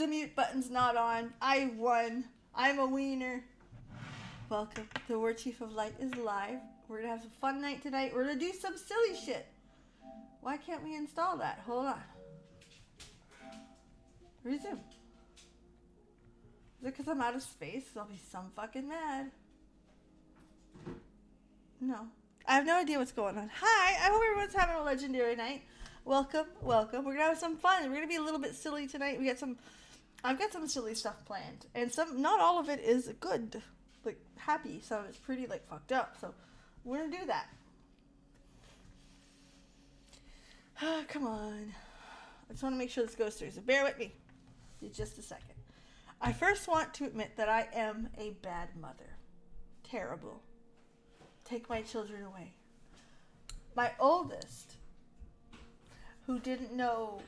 the mute button's not on. I won. I'm a wiener. Welcome. The War Chief of Light is live. We're gonna have some fun night tonight. We're gonna do some silly shit. Why can't we install that? Hold on. Resume. Is it because I'm out of space? I'll be some fucking mad. No. I have no idea what's going on. Hi, I hope everyone's having a legendary night. Welcome, welcome. We're gonna have some fun. We're gonna be a little bit silly tonight. I've got some silly stuff planned. And not all of it is good. Like, happy. Some of it's pretty, like, fucked up. So, we're gonna do that. Come on. I just want to make sure this goes through. So, bear with me. Just a second. I first want to admit that I am a bad mother. Terrible. Take my children away. My oldest, who didn't know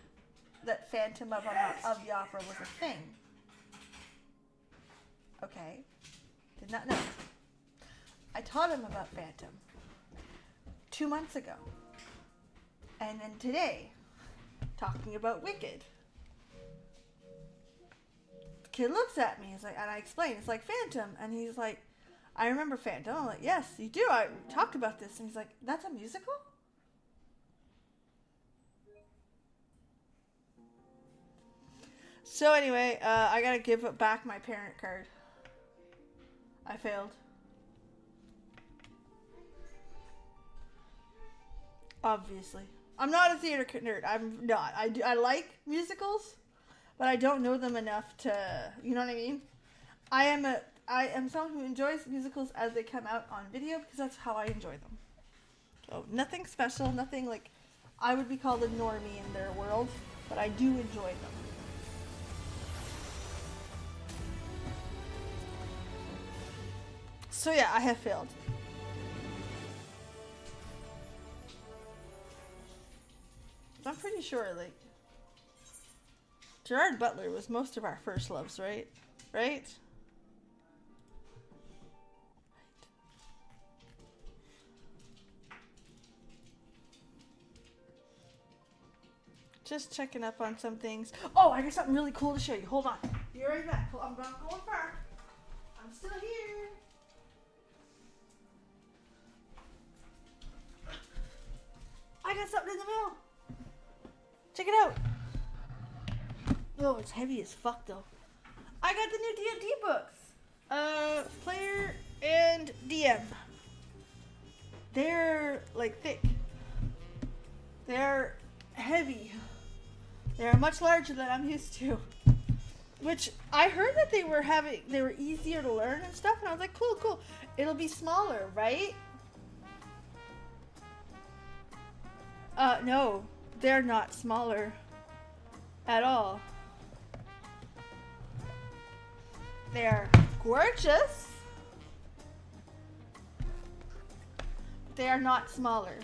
that Phantom of the Opera was a thing. Okay. Did not know. I taught him about Phantom 2 months ago. And then today, talking about Wicked. The kid looks at me, he's like, and I explain, it's like Phantom, and he's like, I remember Phantom. I'm like, yes, you do. I talked about this. And he's like, that's a musical? So anyway, I gotta give back my parent card. I failed. Obviously. I'm not a theater nerd. I'm not. I like musicals, but I don't know them enough to, you know what I mean? I am someone who enjoys musicals as they come out on video because that's how I enjoy them. So nothing special, nothing like I would be called a normie in their world, but I do enjoy them. So yeah, I have failed. I'm pretty sure, like, Gerard Butler was most of our first loves, right? Right? Just checking up on some things. Oh, I got something really cool to show you. Hold on. Be right back. I'm not going far. I'm still here. I got something in the mail. Check it out. Oh, it's heavy as fuck though. I got the new D&D books. Player and DM. They're like thick. They're heavy. They're much larger than I'm used to. Which I heard that they were easier to learn and stuff, and I was like, cool. It'll be smaller, right? No, they're not smaller at all. They're gorgeous. They are not smaller.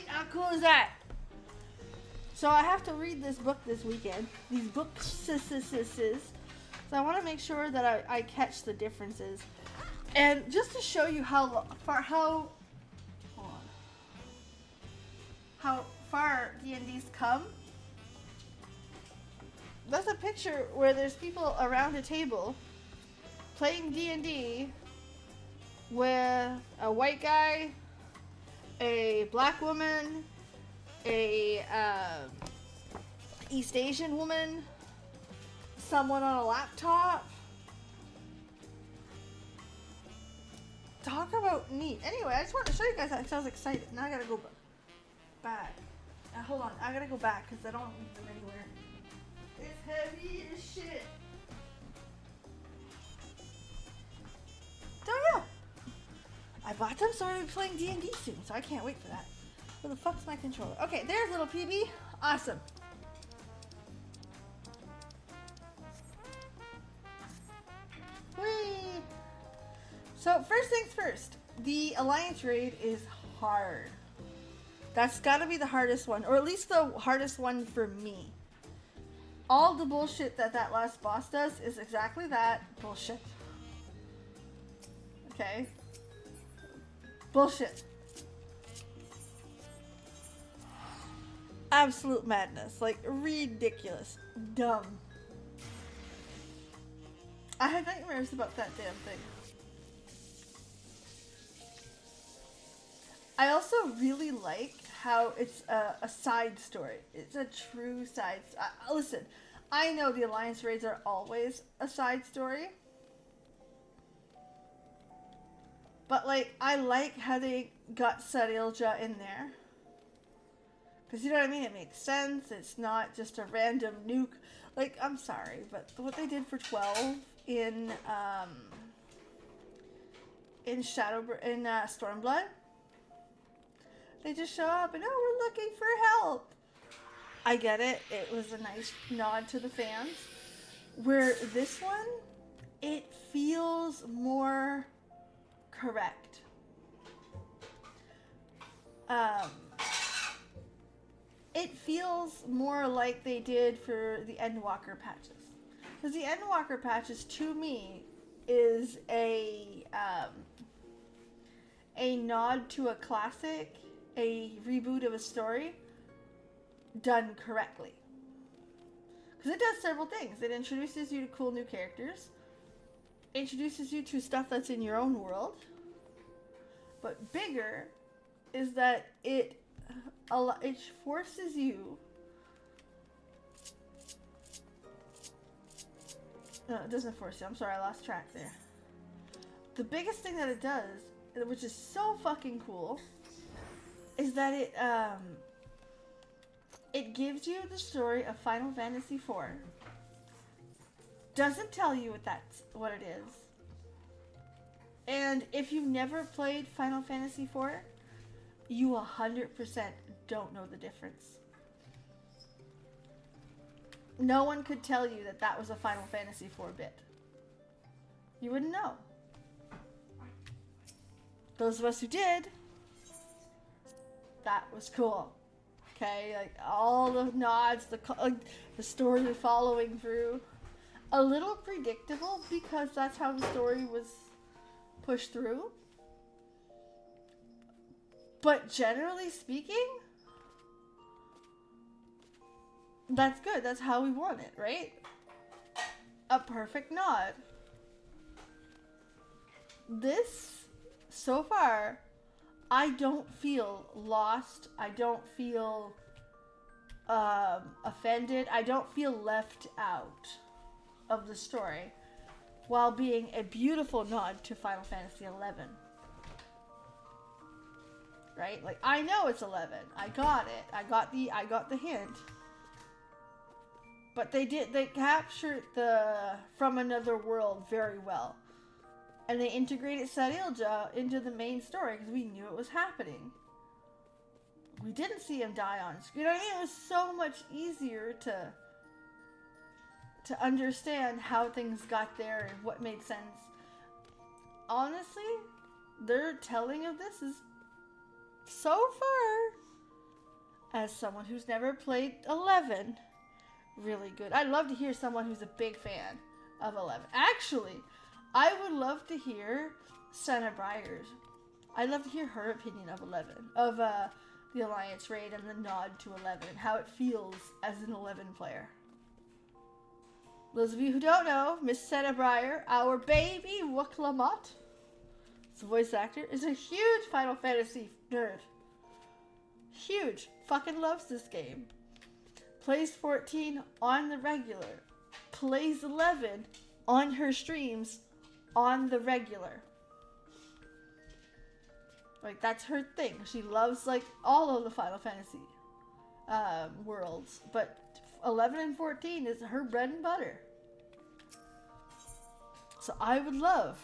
How cool is that? So I have to read this book this weekend. These books. So I want to make sure that I catch the differences. And just to show you how far D&D's come. That's a picture where there's people around a table playing D&D with a white guy, a black woman, a East Asian woman, someone on a laptop. Talk about neat. Anyway, I just wanted to show you guys that because I was excited. Now I gotta go back. Hold on, I gotta go back because I don't need them anywhere. It's heavy as shit. So yeah, I bought them so we're gonna be playing D&D soon, so I can't wait for that. Where the fuck's my controller? Okay, there's little PB. Awesome. Whee! So first things first, the Alliance raid is hard. That's gotta be the hardest one, or at least the hardest one for me. All the bullshit that last boss does is exactly that. Bullshit. Okay. Bullshit. absolute madness. Like, ridiculous. Dumb. I had nightmares about that damn thing. I also really like how it's a side story. It's a true side. Listen, I know the Alliance raids are always a side story. But, like, I like how they got Sarilja in there. Because, you know what I mean? It makes sense. It's not just a random nuke. Like, I'm sorry, but what they did for 12 in Stormblood, they just show up and, oh, we're looking for help. I get it. It was a nice nod to the fans. Where this one, it feels more correct. It feels more like they did for the Endwalker patches. Because the Endwalker patches, to me, is a nod to a classic, a reboot of a story, done correctly. Because it does several things. It introduces you to cool new characters, introduces you to stuff that's in your own world, but bigger is that it forces you. No, it doesn't force you. I'm sorry, I lost track there. The biggest thing that it does, which is so fucking cool, is that it gives you the story of Final Fantasy IV. Doesn't tell you what it is. And if you've never played Final Fantasy IV, you 100% don't know the difference. No one could tell you that that was a Final Fantasy IV bit. You wouldn't know. Those of us who did, that was cool. Okay, like all the nods, the story you're following through. A little predictable because that's how the story was pushed through. But generally speaking, that's good. That's how we want it, right? A perfect nod. This, so far, I don't feel lost. I don't feel offended. I don't feel left out of the story, while being a beautiful nod to Final Fantasy XI. Right? Like, I know it's 11. I got it. I got the hint. But they captured the From Another World very well. And they integrated Sarilja into the main story because we knew it was happening. We didn't see him die on screen. You know what I mean? It was so much easier to understand how things got there and what made sense. Honestly, their telling of this is, so far, as someone who's never played 11, really good. I'd love to hear someone who's a big fan of 11. Actually, I would love to hear Senna Breyer's. I'd love to hear her opinion of 11, of the Alliance raid and the nod to 11, and how it feels as an 11 player. Those of you who don't know, Miss Senna Breyer, our baby Wook Lamont, the voice actor, is a huge Final Fantasy nerd. Huge. Fucking loves this game. Plays 14 on the regular. Plays 11 on her streams on the regular. Like, that's her thing. She loves, like, all of the Final Fantasy worlds. But 11 and 14 is her bread and butter. So I would love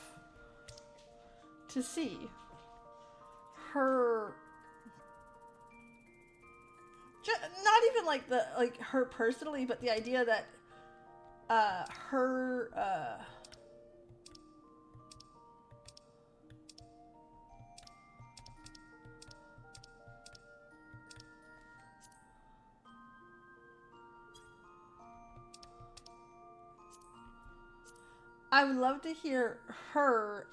to see her, not even like her personally, but the idea that I would love to hear her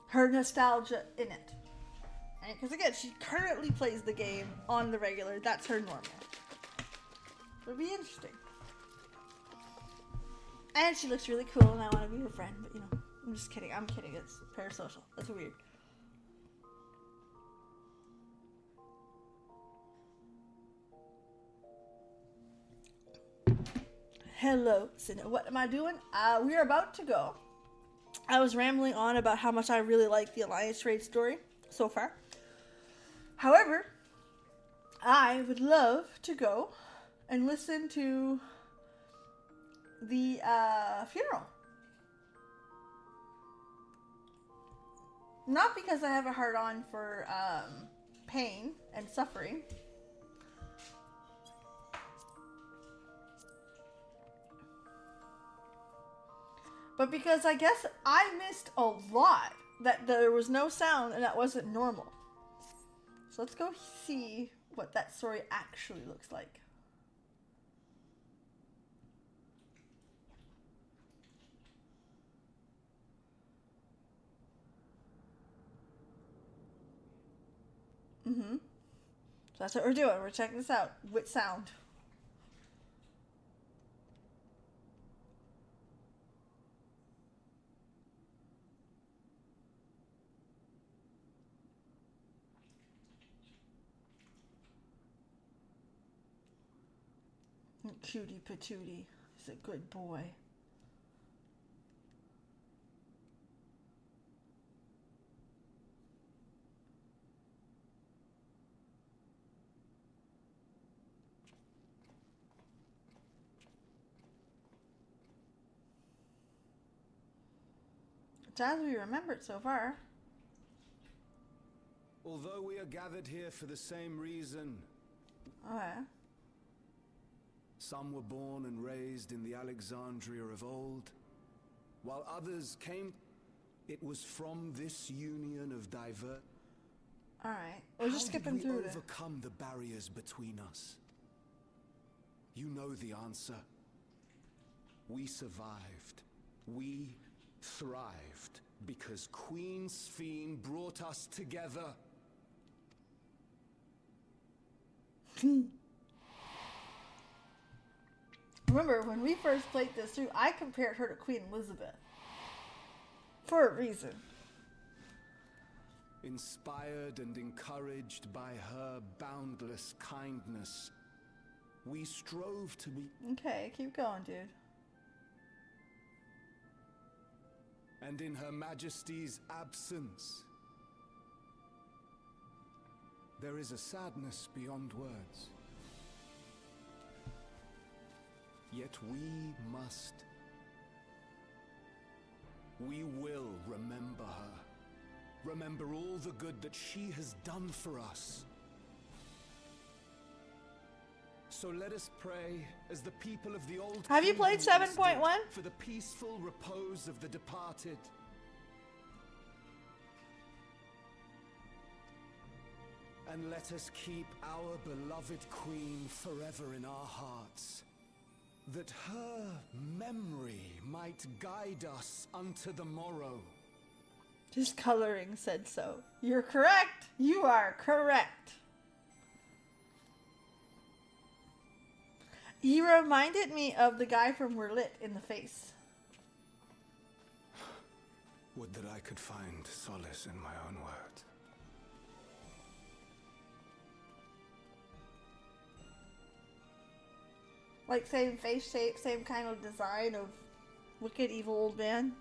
her nostalgia in it. Because again, she currently plays the game on the regular. That's her normal. It'll be interesting. And she looks really cool, and I want to be her friend. But, you know, I'm just kidding. I'm kidding. It's parasocial. That's weird. Hello, Cinna. What am I doing? We are about to go. I was rambling on about how much I really like the Alliance Raid story so far. However, I would love to go and listen to the funeral. Not because I have a hard-on for pain and suffering. But because I guess I missed a lot that there was no sound and that wasn't normal. So let's go see what that story actually looks like. So that's what we're doing. We're checking this out with sound. Cutie patootie. He's a good boy. It's as we remember it so far. Although we are gathered here for the same reason. Oh yeah. Some were born and raised in the Alexandria of old, while others came. It was from this union of diverse. All right, we're just skipping through How did we overcome the barriers between us? You know the answer. We survived. We thrived because Queen Sphene brought us together. Remember, when we first played this through, I compared her to Queen Elizabeth. For a reason. Inspired and encouraged by her boundless kindness, we strove to be... Okay, keep going, dude. And in Her Majesty's absence, there is a sadness beyond words. Yet we will remember her. Remember all the good that she has done for us. So let us pray as the people of the old... Have you played 7.1? For the peaceful repose of the departed. And let us keep our beloved queen forever in our hearts, that her memory might guide us unto the morrow. Just coloring said so. You're correct. You are correct. You reminded me of the guy from We're Lit in the face. Would that I could find solace in my own words. Like same face shape, same kind of design of wicked evil old man.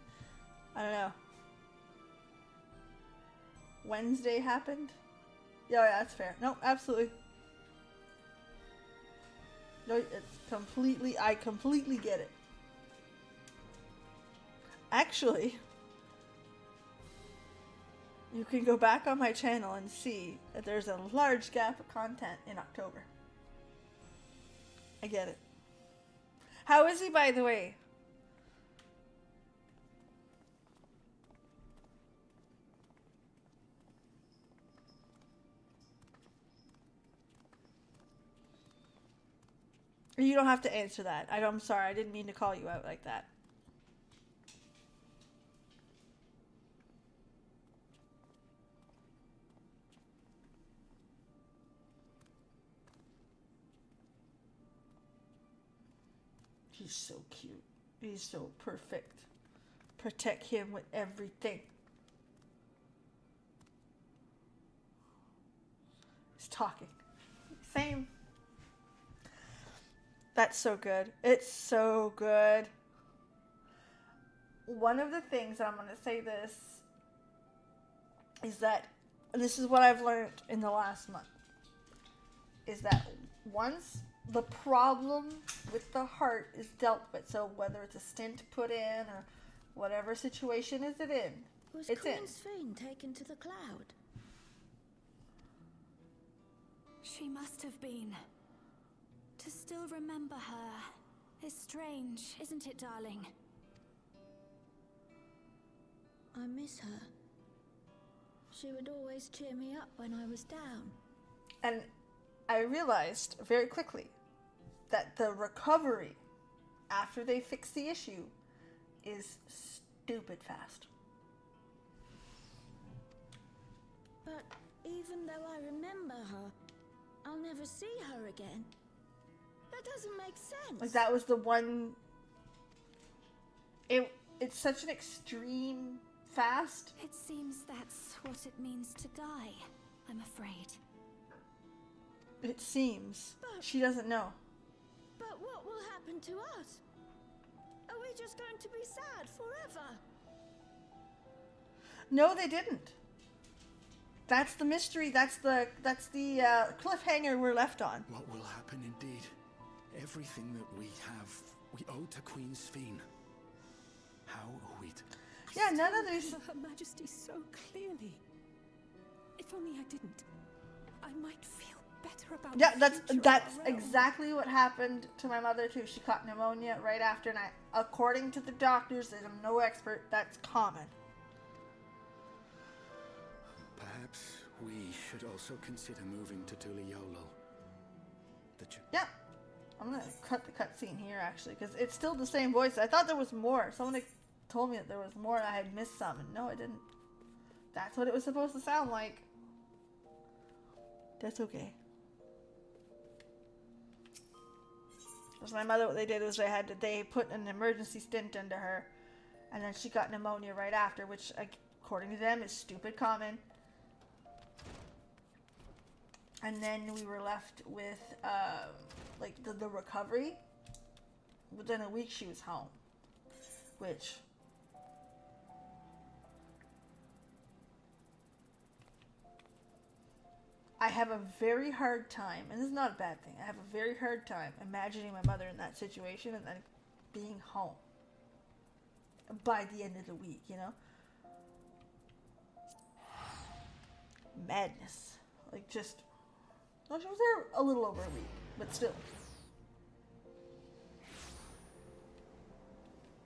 I don't know. Wednesday happened? Yeah, that's fair. No, absolutely. No, it's completely, I completely get it. Actually, you can go back on my channel and see that there's a large gap of content in October. I get it. How is he, by the way? You don't have to answer that. I'm sorry. I didn't mean to call you out like that. He's so cute. He's so perfect. Protect him with everything. He's talking. Same. That's so good. It's so good. One of the things, and I'm going to say this, is that, and this is what I've learned in the last month, is that once the problem with the heart is dealt with, so whether it's a stent put in or whatever situation is it in, Was it's Queen in. Sphene taken to the cloud? She must have been. To still remember her is strange, isn't it, darling? I miss her. She would always cheer me up when I was down. And I realized very quickly that the recovery after they fix the issue is stupid fast. But even though I remember her, I'll never see her again. That doesn't make sense. Like, that was the one... It's such an extreme fast. It seems that's what it means to die, I'm afraid. It seems. But- She doesn't know. But what will happen to us? Are we just going to be sad forever? No, they didn't. That's the mystery. That's the cliffhanger we're left on. What will happen indeed? Everything that we have, we owe to Queen Sphene. How are we to... Yeah, none of these... Her Majesty so clearly. If only I didn't, I might feel better about Yeah, the that's future of that's our realm. exactly what happened to my mother too. She caught pneumonia right after, and according to the doctors, and I'm no expert, that's common. Perhaps we should also consider moving to Tuliolo. Yeah, I'm gonna cut the cutscene here actually, because it's still the same voice. I thought there was more. Someone had told me that there was more, and I had missed some, and no, I didn't. That's what it was supposed to sound like. That's okay. Because my mother, what they did was they put an emergency stent into her, and then she got pneumonia right after, which according to them is stupid common. And then we were left with like the recovery. Within a week she was home, which I have a very hard time, and this is not a bad thing, I have a very hard time imagining my mother in that situation and then being home by the end of the week, you know? Madness. Like, just... Well, she was there a little over a week, but still.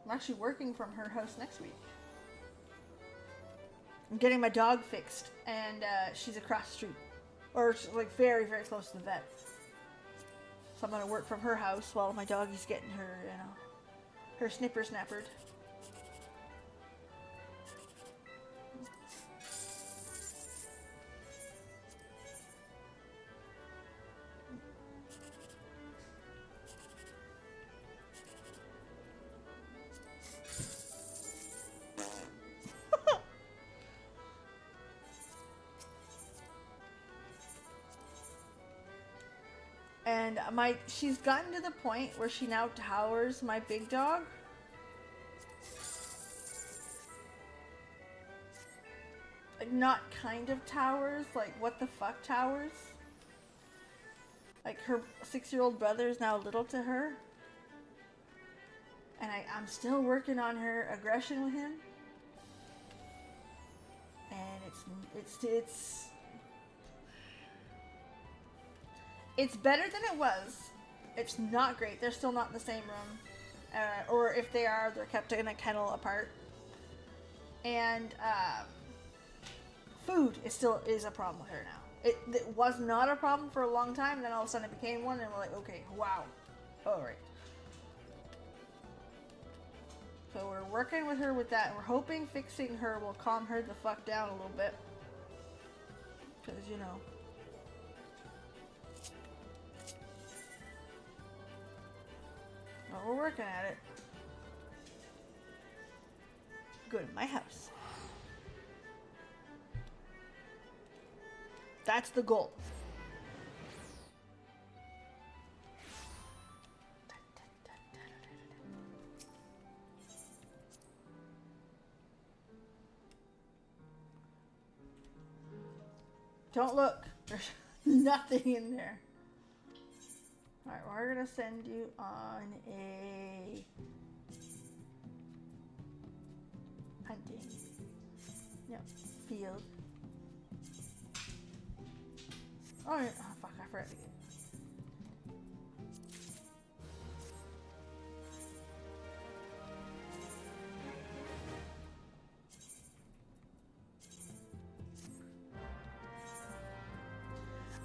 I'm actually working from her house next week. I'm getting my dog fixed, and she's across the street. Or she's like very, very close to the vet. So I'm gonna work from her house while my doggy's getting her, you know, her snipper snappered. And she's gotten to the point where she now towers my big dog. Like, not kind of towers, like what the fuck towers. Like, her 6-year-old brother is now little to her. And I'm still working on her aggression with him. And it's better than it was. It's not great. They're still not in the same room. Or if they are, they're kept in a kennel apart. And food is a problem with her now. It was not a problem for a long time, and then all of a sudden it became one, and we're like, okay, wow. Alright. So we're working with her with that, and we're hoping fixing her will calm her the fuck down a little bit. Because, you know... But we're working at it. Go to my house. That's the goal. Don't look. There's nothing in there. Alright, we're gonna send you on a hunting. No, field. Oh, yeah. Oh fuck, I forgot to get.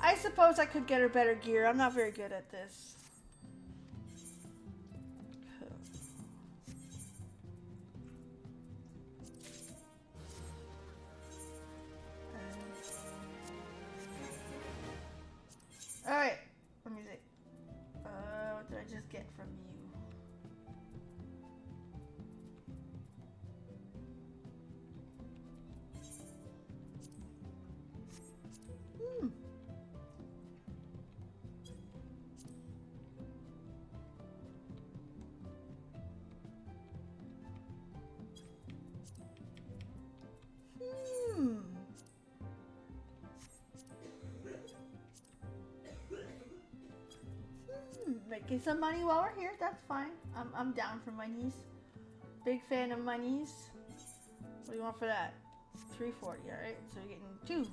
I suppose I could get her better gear. I'm not very good at this. Alright, let me see. What did I just get from you? Making some money while we're here, that's fine. I'm down for monies. Big fan of monies. What do you want for that? 340, alright? So you're getting 2.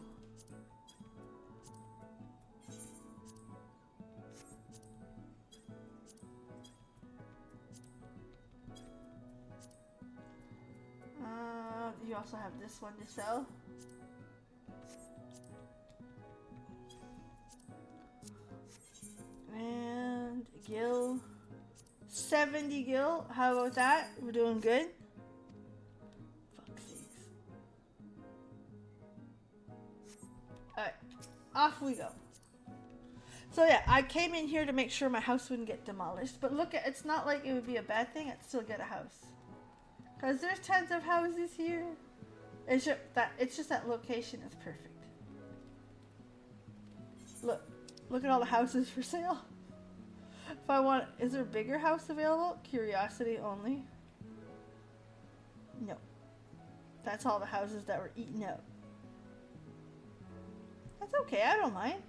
You also have this one to sell. And gil. 70 gil. How about that? We're doing good. Fuck's sakes. Alright. Off we go. So yeah, I came in here to make sure my house wouldn't get demolished. But look, it's not like it would be a bad thing. I'd still get a house. Because there's tons of houses here. It's just that location is perfect. Look at all the houses for sale. If I want, is there a bigger house available? Curiosity only. No. That's all the houses that were eaten up. That's okay, I don't mind.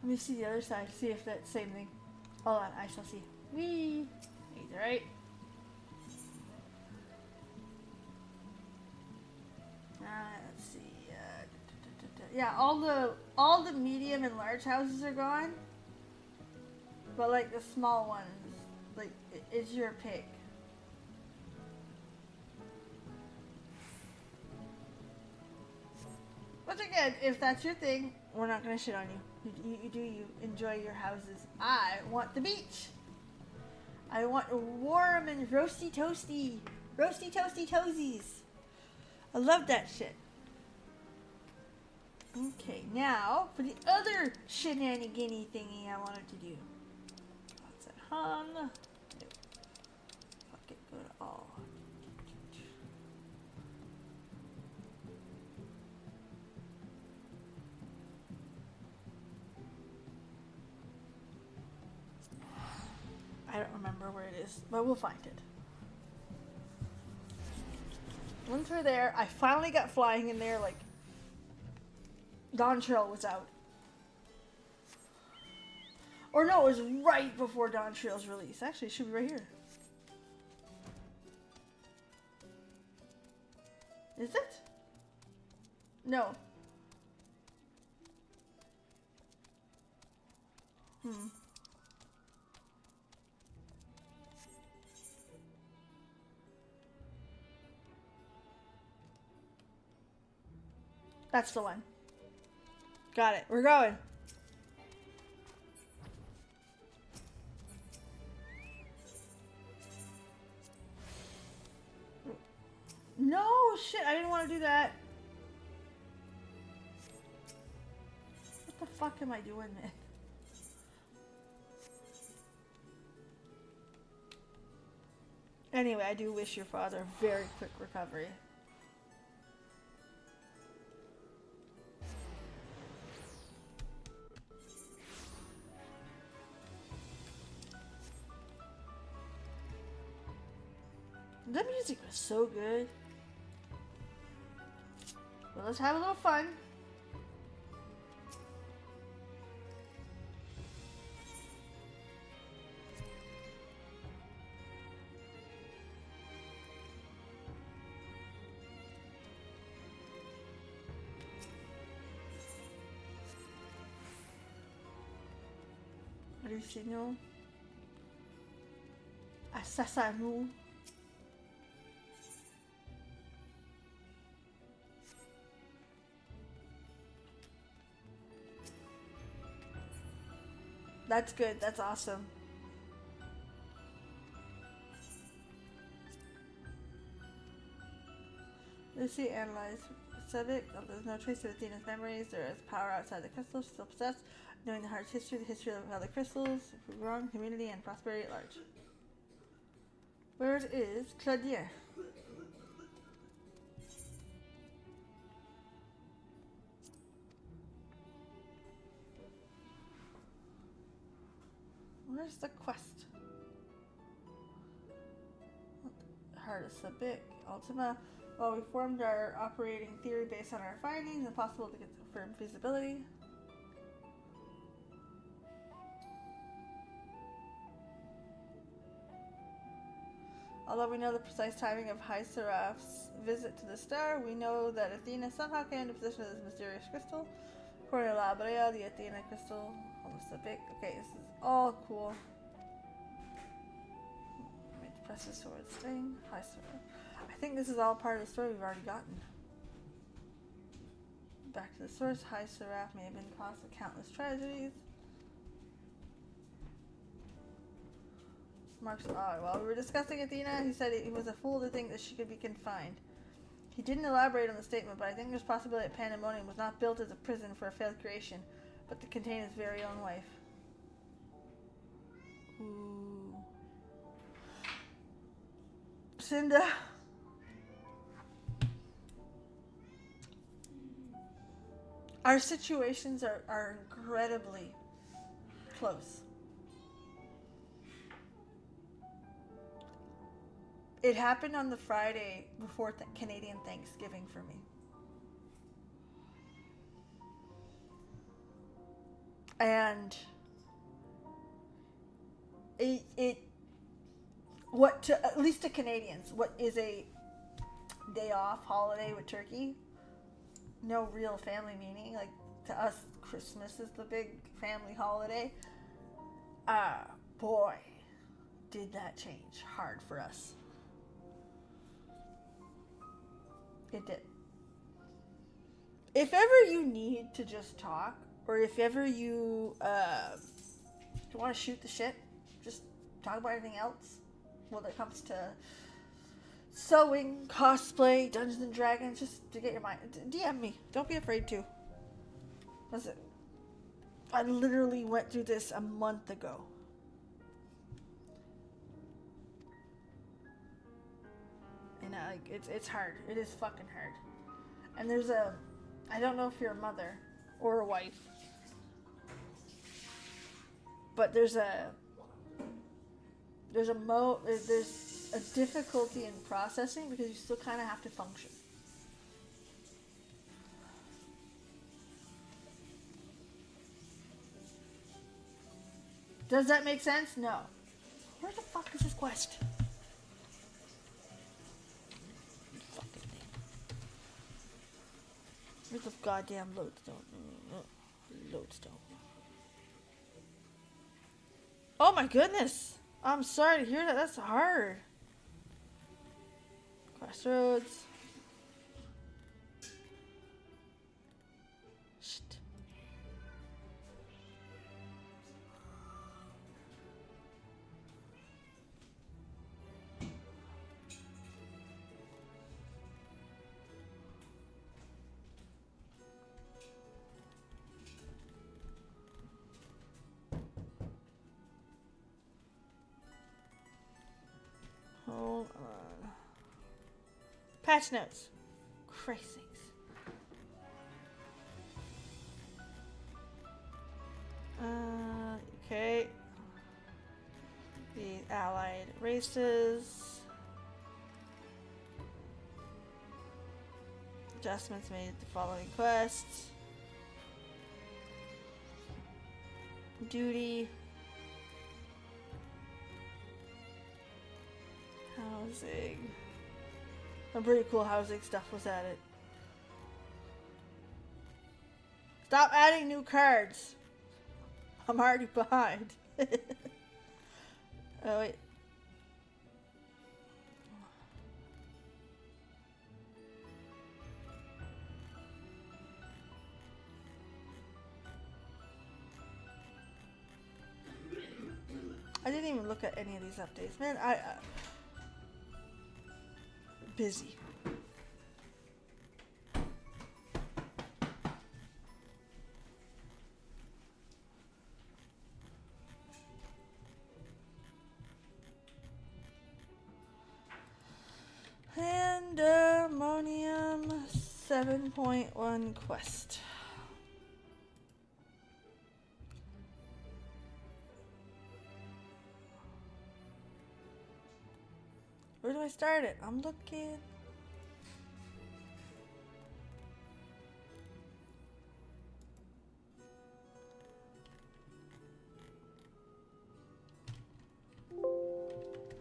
Let me see the other side, see if that's the same thing. Hold on, I shall see. Whee! He's right. Let's see. Yeah, all the medium and large houses are gone. But like the small ones, like it's your pick. But again, if that's your thing, we're not gonna shit on you. You enjoy your houses. I want the beach. I want warm and roasty toasty toesies. I love that shit. Okay, now for the other shenanigan-y thingy I wanted to do. What's that? Hung. No. Fuck it, go to all. I don't remember where it is, but we'll find it. Once we're there, I finally got flying in there, like, Dawn Trail was out. Or no, it was right before Dawn Trail's release. Actually, it should be right here. Is it? No. That's the one. Got it. We're going. No, shit, I didn't want to do that. What the fuck am I doing, man? Anyway, I do wish your father a very quick recovery. That music was so good. Well, let's have a little fun. Hallucinant. Assassin. That's good. That's awesome. Lucy analyzed Civic. Oh, there's no trace of Athena's memories. There is power outside the crystal. She's still possessed. Knowing the heart's history, the history of other crystals, if we're wrong, community, and prosperity at large. Where is Claudia? Where's the quest? Heart of Civic, Ultima. Well, we formed our operating theory based on our findings. Impossible to confirm feasibility. Although we know the precise timing of High Seraph's visit to the star, we know that Athena somehow came into possession of this mysterious crystal. According to La Brea, the Athena crystal, almost a big. Okay, this is all cool. Wait, press the sword thing. High Seraph. I think this is all part of the story we've already gotten. Back to the source. High Seraph may have been the cause of countless tragedies. Mark's odd. While we were discussing Athena, he said he was a fool to think that she could be confined. He didn't elaborate on the statement, but I think there's a possibility that Pandemonium was not built as a prison for a failed creation, but to contain his very own wife. Ooh. Cinda. Our situations are incredibly close. It happened on the Friday before Canadian Thanksgiving for me. And at least to Canadians, what is a day off holiday with turkey, no real family meaning. Like, to us, Christmas is the big family holiday. Boy, did that change hard for us. It did. If ever you need to just talk, or if ever you want to shoot the shit, just talk about anything else, whether it comes to sewing, cosplay, Dungeons and Dragons, just to get your mind. DM me. Don't be afraid to. Listen, I literally went through this a month ago. And it's hard. It is fucking hard. And there's I don't know if you're a mother or a wife, but there's a difficulty in processing because you still kind of have to function. Does that make sense? No. Where the fuck is this quest? Where's the goddamn lodestone? Lodestone. Oh my goodness! I'm sorry to hear that. That's hard. Crossroads. Shit. Hold on. Patch notes. Christ sakes. Okay. The allied races. Adjustments made to the following quests. Duty. Housing. Some pretty cool housing stuff was added. Stop adding new cards. I'm already behind. Oh wait. I didn't even look at any of these updates, man. I busy. Pandemonium 7.1 quest. Where do I start it? I'm looking.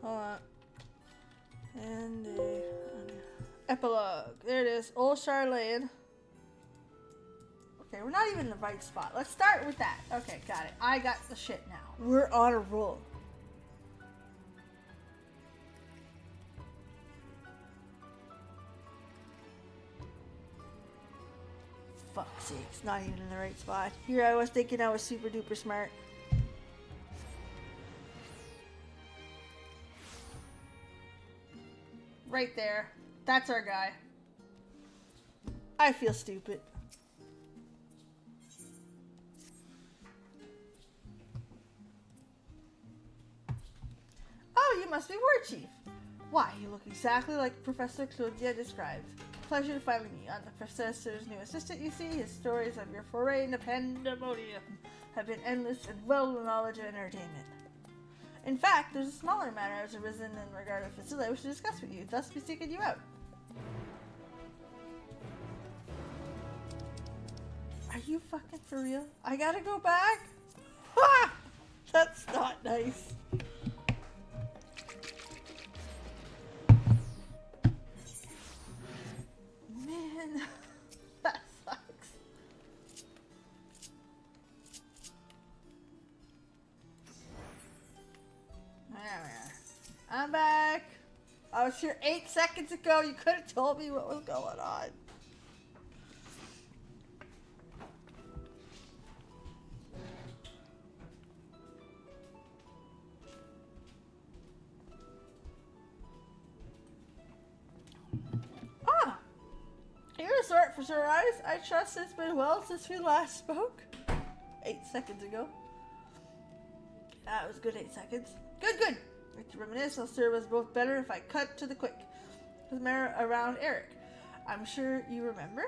Hold on. And epilogue. There it is. Old Charlene. Okay, we're not even in the right spot. Let's start with that. Okay, got it. I got the shit now. We're on a roll. Fuck's sakes, not even in the right spot. Here I was thinking I was super duper smart. Right there. That's our guy. I feel stupid. Oh, you must be War Chief. Why, you look exactly like Professor Claudia described. Pleasure to finally meet. I'm the professor's new assistant, you see. His stories of your foray into pandemonium have been endless and well of knowledge and entertainment. In fact, there's a smaller matter that has arisen in regard to Facility I wish to discuss with you, thus be seeking you out. Are you fucking for real? I gotta go back? Ha! That's not nice. Man, that sucks. There we are. I'm back. I was here 8 seconds ago. You could have told me what was going on. Ah! You're a sort for Sir Eyes. I trust it's been well since we last spoke. 8 seconds ago. That was good 8 seconds. Good, good. Like to reminisce, I'll serve us both better if I cut to the quick. His mayor around Eric. I'm sure you remember.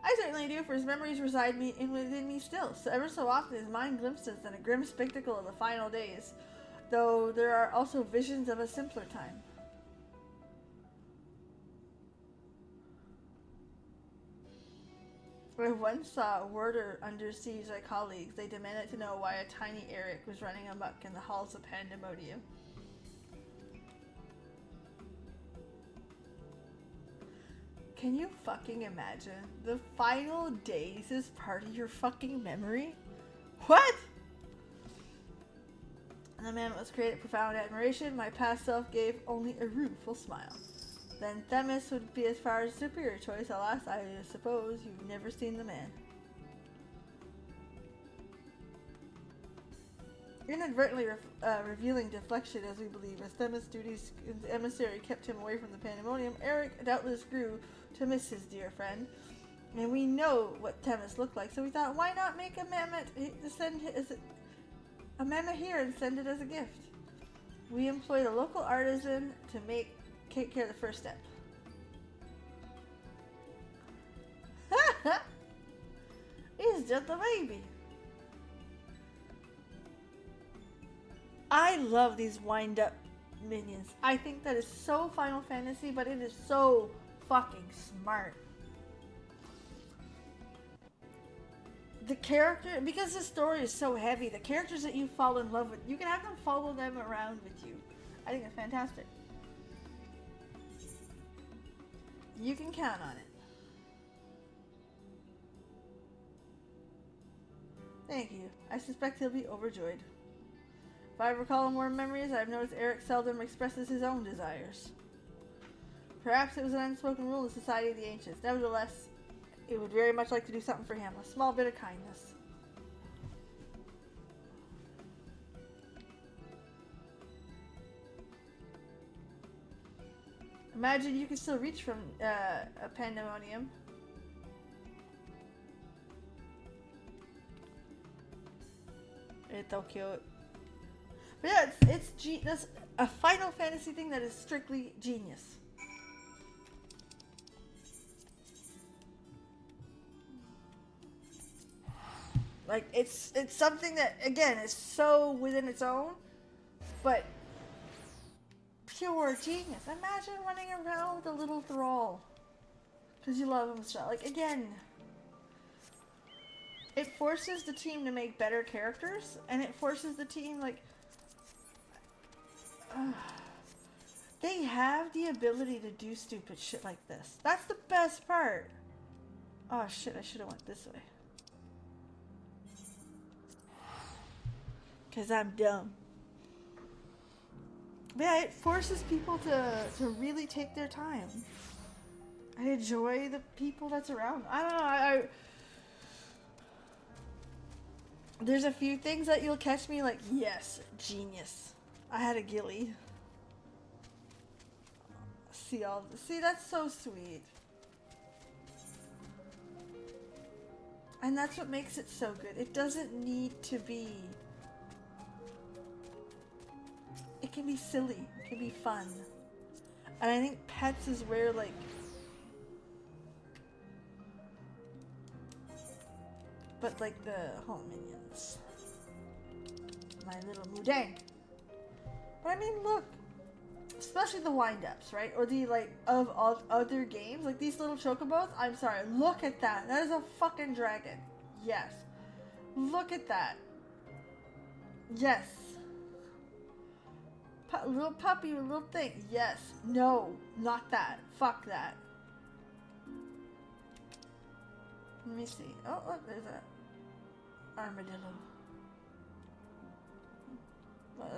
I certainly do, for his memories reside within me still. So ever so often his mind glimpses in a grim spectacle of the final days, though there are also visions of a simpler time. I once saw a warder under siege by colleagues. They demanded to know why a tiny Eric was running amok in the halls of Pandemonium. Can you fucking imagine? The final days is part of your fucking memory? What? And the man was created profound admiration. My past self gave only a rueful smile. Then Themis would be as far as a superior choice. Alas, I suppose you've never seen the man. Inadvertently revealing deflection, as we believe, as Themis' duties as emissary kept him away from the Pandemonium, Eric doubtless grew to miss his dear friend. And we know what Themis looked like, so we thought, why not make a mammoth here and send it as a gift? We employed a local artisan to take care of the first step. He's just a baby. I love these wind-up minions. I think that is so Final Fantasy, but it is so fucking smart. The character, because the story is so heavy, the characters that you fall in love with, you can have them follow them around with you. I think it's fantastic. You can count on it. Thank you. I suspect he'll be overjoyed. If I recall more memories, I've noticed Eric seldom expresses his own desires. Perhaps it was an unspoken rule in the Society of the Ancients. Nevertheless, it would very much like to do something for him. A small bit of kindness. Imagine you can still reach from a pandemonium. It's so cute. But yeah, that's a Final Fantasy thing that is strictly genius. Like, it's something that, again, is so within its own, but pure genius. Imagine running around with a little thrall because you love him so. Like, again, it forces the team to make better characters, and it forces the team, like, they have the ability to do stupid shit like this. That's the best part. Oh shit, I should have went this way. Because I'm dumb. But yeah, it forces people to really take their time. And enjoy the people that's around. I don't know, there's a few things that you'll catch me like, yes, genius. I had a ghillie. See, that's so sweet. And that's what makes it so good. It doesn't need to be... It can be silly. It can be fun. And I think pets is where, like... But, like, the home minions. My little Mudang. But I mean, look. Especially the wind-ups, right? Or the, like, of all other games. Like, these little chocobos. I'm sorry. Look at that. That is a fucking dragon. Yes. Look at that. Yes. Little puppy with a little thing. Yes. No. Not that. Fuck that. Let me see. Oh, look. There's a armadillo.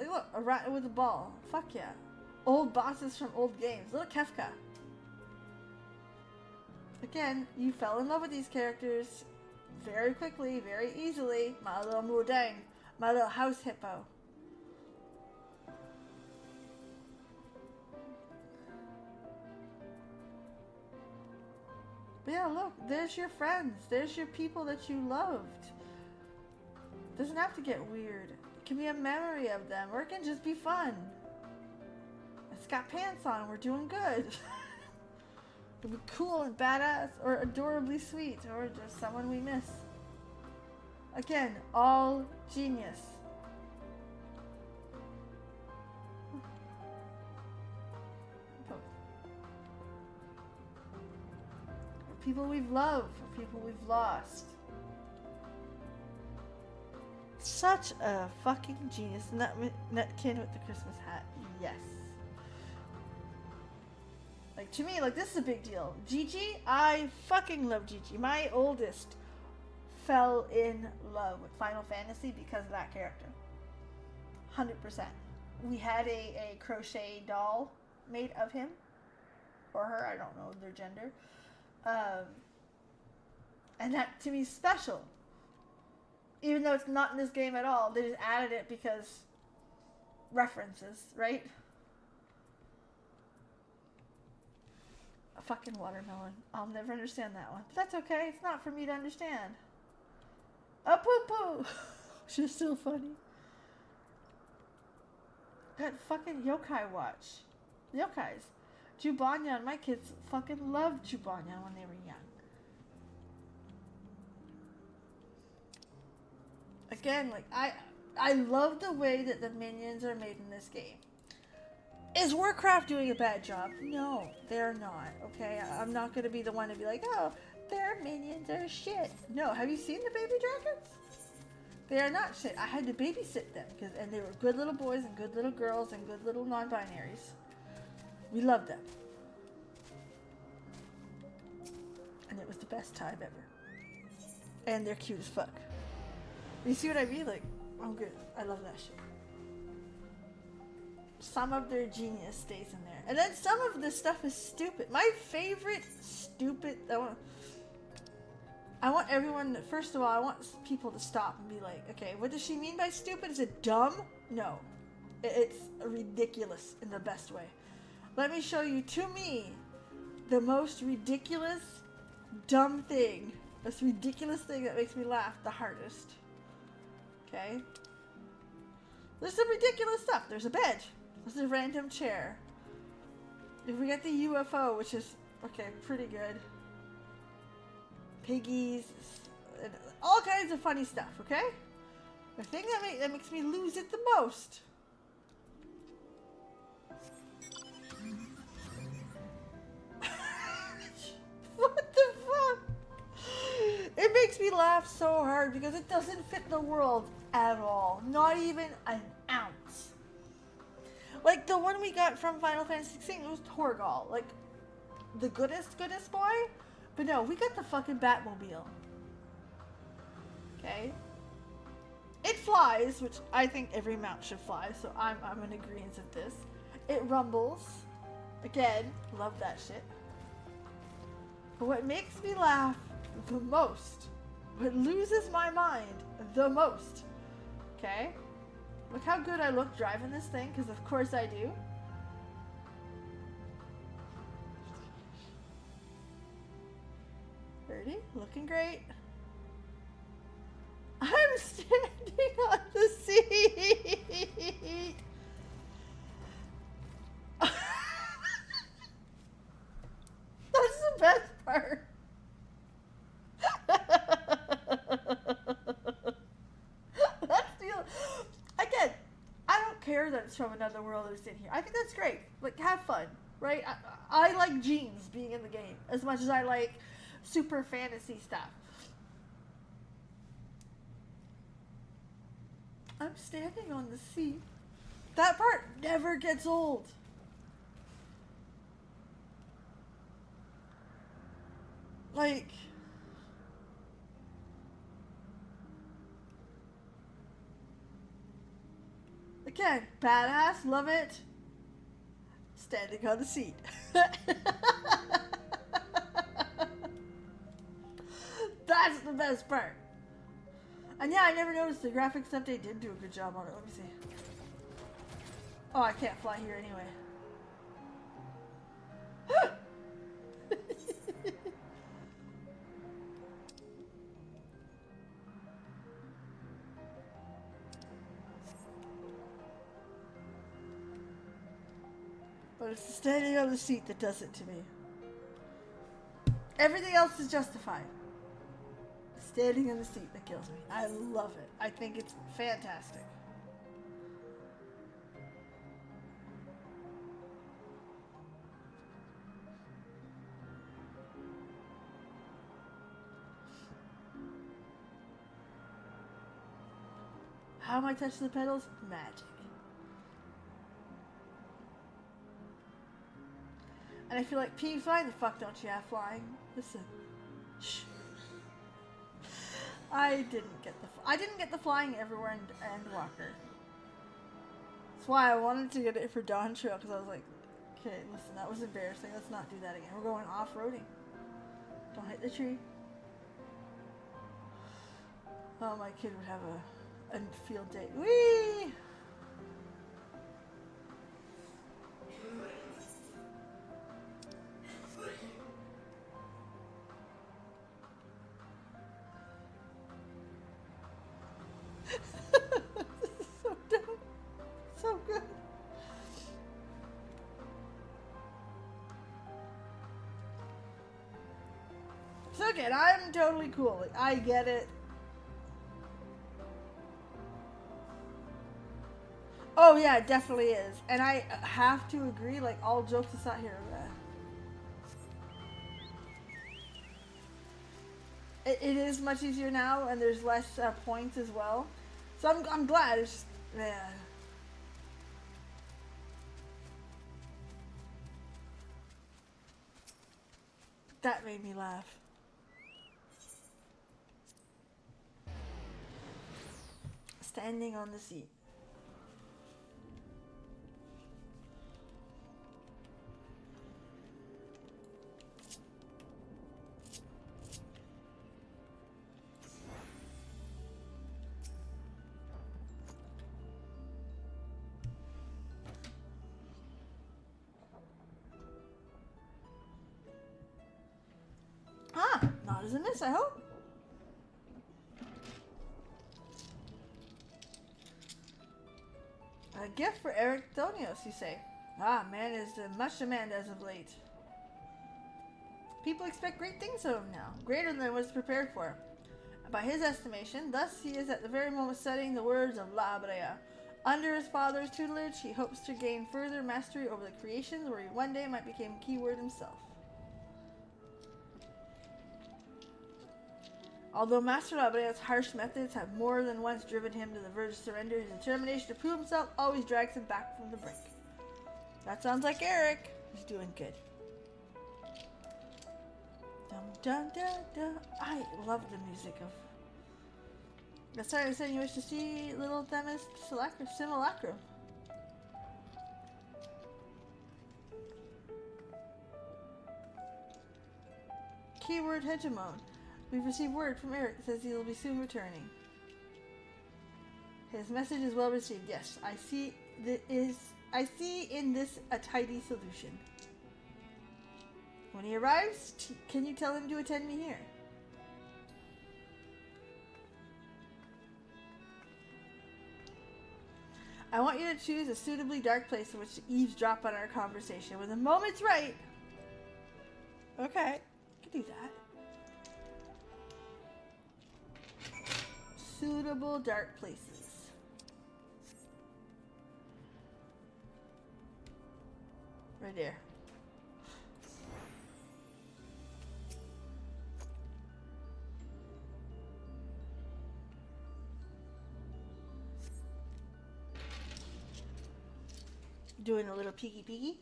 Look. A rat with a ball. Fuck yeah. Old bosses from old games. Little Kefka. Again, you fell in love with these characters very quickly, very easily. My little Mudang. My little house hippo. But yeah, look. There's your friends. There's your people that you loved. Doesn't have to get weird. It can be a memory of them, or it can just be fun. It's got pants on. We're doing good. It'll be cool and badass, or adorably sweet, or just someone we miss. Again, all genius. For people we've loved, for people we've lost. Such a fucking genius. Nutkin with the Christmas hat. Yes. Like, to me, like, this is a big deal. Gigi, I fucking love Gigi. My oldest fell in love with Final Fantasy because of that character. 100%. We had a crochet doll made of him. Or her, I don't know their gender. And that, to me, is special. Even though it's not in this game at all, they just added it because references, right? A fucking watermelon. I'll never understand that one. But that's okay. It's not for me to understand. A poo-poo! She's still funny. Got fucking yokai watch. Yokais. Jubanyan. My kids fucking loved Jubanyan when they were young. Again, like I love the way that the minions are made in this game. Is Warcraft doing a bad job? No, they're not. Okay, I'm not gonna be the one to be like, oh, their minions are shit. No, have you seen the baby dragons? They are not shit. I had to babysit them and they were good little boys and good little girls and good little non-binaries. We loved them, and it was the best time ever. And they're cute as fuck. You see what I mean? Like, I'm good. I love that shit. Some of their genius stays in there. And then some of this stuff is stupid. My favorite stupid... I want everyone... First of all, I want people to stop and be like, okay, what does she mean by stupid? Is it dumb? No. It's ridiculous in the best way. Let me show you, to me, the most ridiculous, dumb thing. This ridiculous thing that makes me laugh the hardest. Okay? There's some ridiculous stuff. There's a bed. There's a random chair. If we get the UFO, which is, okay, pretty good. Piggies. And all kinds of funny stuff, okay? The thing that makes me lose it the most. What the fuck? It makes me laugh so hard because it doesn't fit the world at all. Not even an ounce. Like the one we got from Final Fantasy XVI, it was Torgal. Like the goodest boy. But no, we got the fucking Batmobile. Okay? It flies, which I think every mount should fly, so I'm in agreement with this. It rumbles. Again, love that shit. But what makes me laugh the most, what loses my mind the most, okay? Look how good I look driving this thing, because of course I do. Ready? Looking great. I'm standing on the seat. That's the best part. Again, I don't care that it's from another world that's in here. I think that's great. Like, have fun, right? I like jeans being in the game as much as I like super fantasy stuff. I'm standing on the seat. That part never gets old. Like, again, badass, love it. Standing on the seat. That's the best part. And yeah, I never noticed the graphics update did do a good job on it. Let me see. Oh, I can't fly here anyway. But it's the standing on the seat that does it to me. Everything else is justified. Standing on the seat that kills me. I love it. I think it's fantastic. How am I touching the pedals? Magic. And I feel like, Peeves, why the fuck don't you have flying? Listen. Shh. I didn't get the flying everywhere and Walker. That's why I wanted to get it for Dawn Trail, because I was like, okay, listen, that was embarrassing. Let's not do that again. We're going off-roading. Don't hit the tree. Oh, my kid would have a field day. Whee! So dumb. So good. and I'm totally cool. Like, I get it. Oh yeah, it definitely is. And I have to agree, like, all jokes aside here. It is much easier now, and there's less points as well. So I'm glad. It's just, yeah. That made me laugh. Standing on the seat. Not as a miss, I hope. A gift for Eric Thonios, you say? Ah, man is much demand as of late. People expect great things of him now, greater than was prepared for. By his estimation, thus he is at the very moment studying the words of La Brea. Under his father's tutelage, he hopes to gain further mastery over the creations where he one day might become keyword himself. Although Master Labrea's harsh methods have more than once driven him to the verge of surrender, his determination to prove himself always drags him back from the brink. That sounds like Eric. He's doing good. Dum dum da da. I love the music of. That's why I said you wish to see Little Themis Simulacrum. Keyword Hegemon. We've received word from Eric that says he will be soon returning. His message is well received. Yes, I see in this a tidy solution. When he arrives, can you tell him to attend me here? I want you to choose a suitably dark place in which to eavesdrop on our conversation. When the moment's right. Okay, I can do that. Suitable dark places. Right there. Doing a little peeky peeky.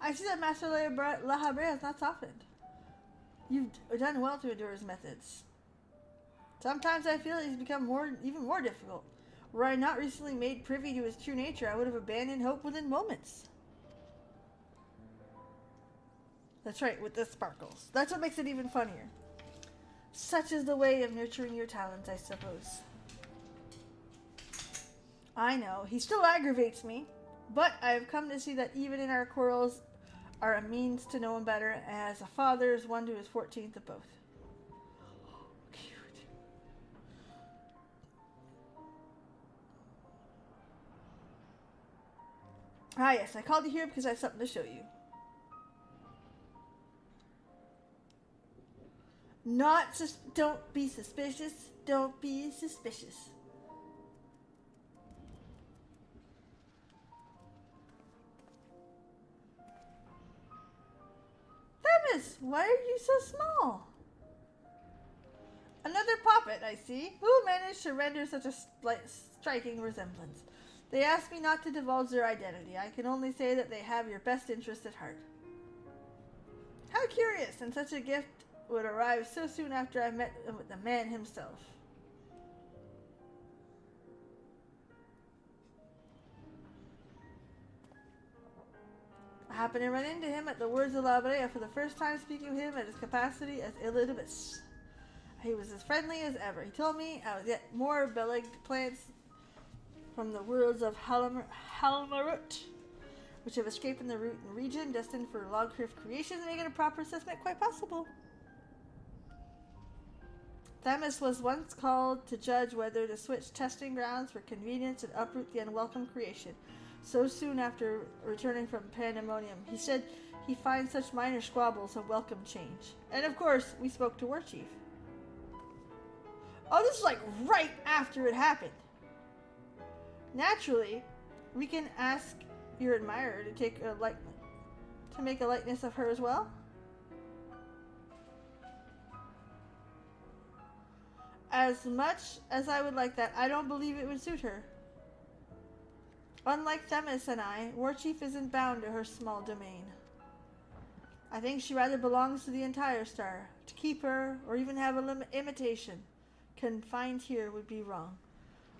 I see that Master La Habrea has not softened. You've done well to endure his methods. Sometimes I feel he's become even more difficult. Were I not recently made privy to his true nature, I would have abandoned hope within moments. That's right, with the sparkles. That's what makes it even funnier. Such is the way of nurturing your talents, I suppose. I know, he still aggravates me, but I have come to see that even in our quarrels are a means to know him better, as a father is one to his 14th of both. Cute. Ah yes, I called you here because I have something to show you. Don't be suspicious. Don't be suspicious. Themis, why are you so small? Another puppet, I see. Who managed to render such a striking resemblance? They asked me not to divulge their identity. I can only say that they have your best interest at heart. How curious, and such a gift would arrive so soon after I met with the man himself. I happened to run into him at the Words of La Brea for the first time, speaking with him at his capacity as Elidibus. He was as friendly as ever. He told me I was yet more beloved plants from the worlds of Halmarut, which have escaped in the root and region, destined for Logcrift creations, making a proper assessment quite possible. Themis was once called to judge whether to switch testing grounds for convenience and uproot the unwelcome creation. So soon after returning from Pandemonium, he said he finds such minor squabbles a welcome change. And of course, we spoke to War Chief. Oh, this is like right after it happened. Naturally, we can ask your admirer to make a likeness of her as well. As much as I would like that, I don't believe it would suit her. Unlike Themis and I, War Chief isn't bound to her small domain. I think she rather belongs to the entire star. To keep her, or even have an imitation, confined here would be wrong.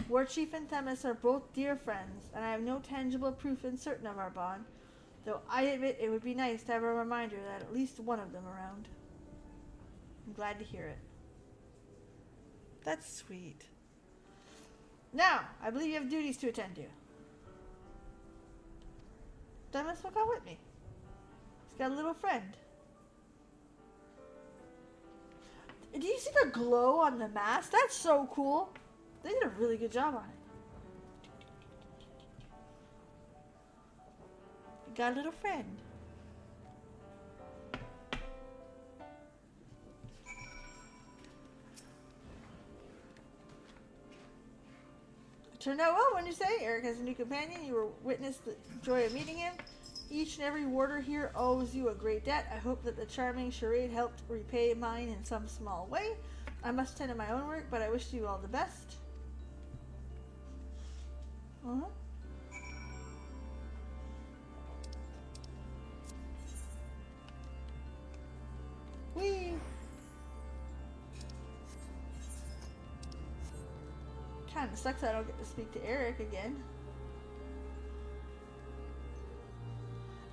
War Chief and Themis are both dear friends, and I have no tangible proof in certain of our bond, though I admit it would be nice to have a reminder that at least one of them around. I'm glad to hear it. That's sweet. Now, I believe you have duties to attend to. Themis will come with me. He's got a little friend. Do you see the glow on the mask? That's so cool. They did a really good job on it. You got a little friend. Turned out well, when you say. Eric has a new companion. You were witness the joy of meeting him. Each and every warder here owes you a great debt. I hope that the charming charade helped repay mine in some small way. I must tend to my own work, but I wish you all the best. Whee! Kinda sucks I don't get to speak to Eric again.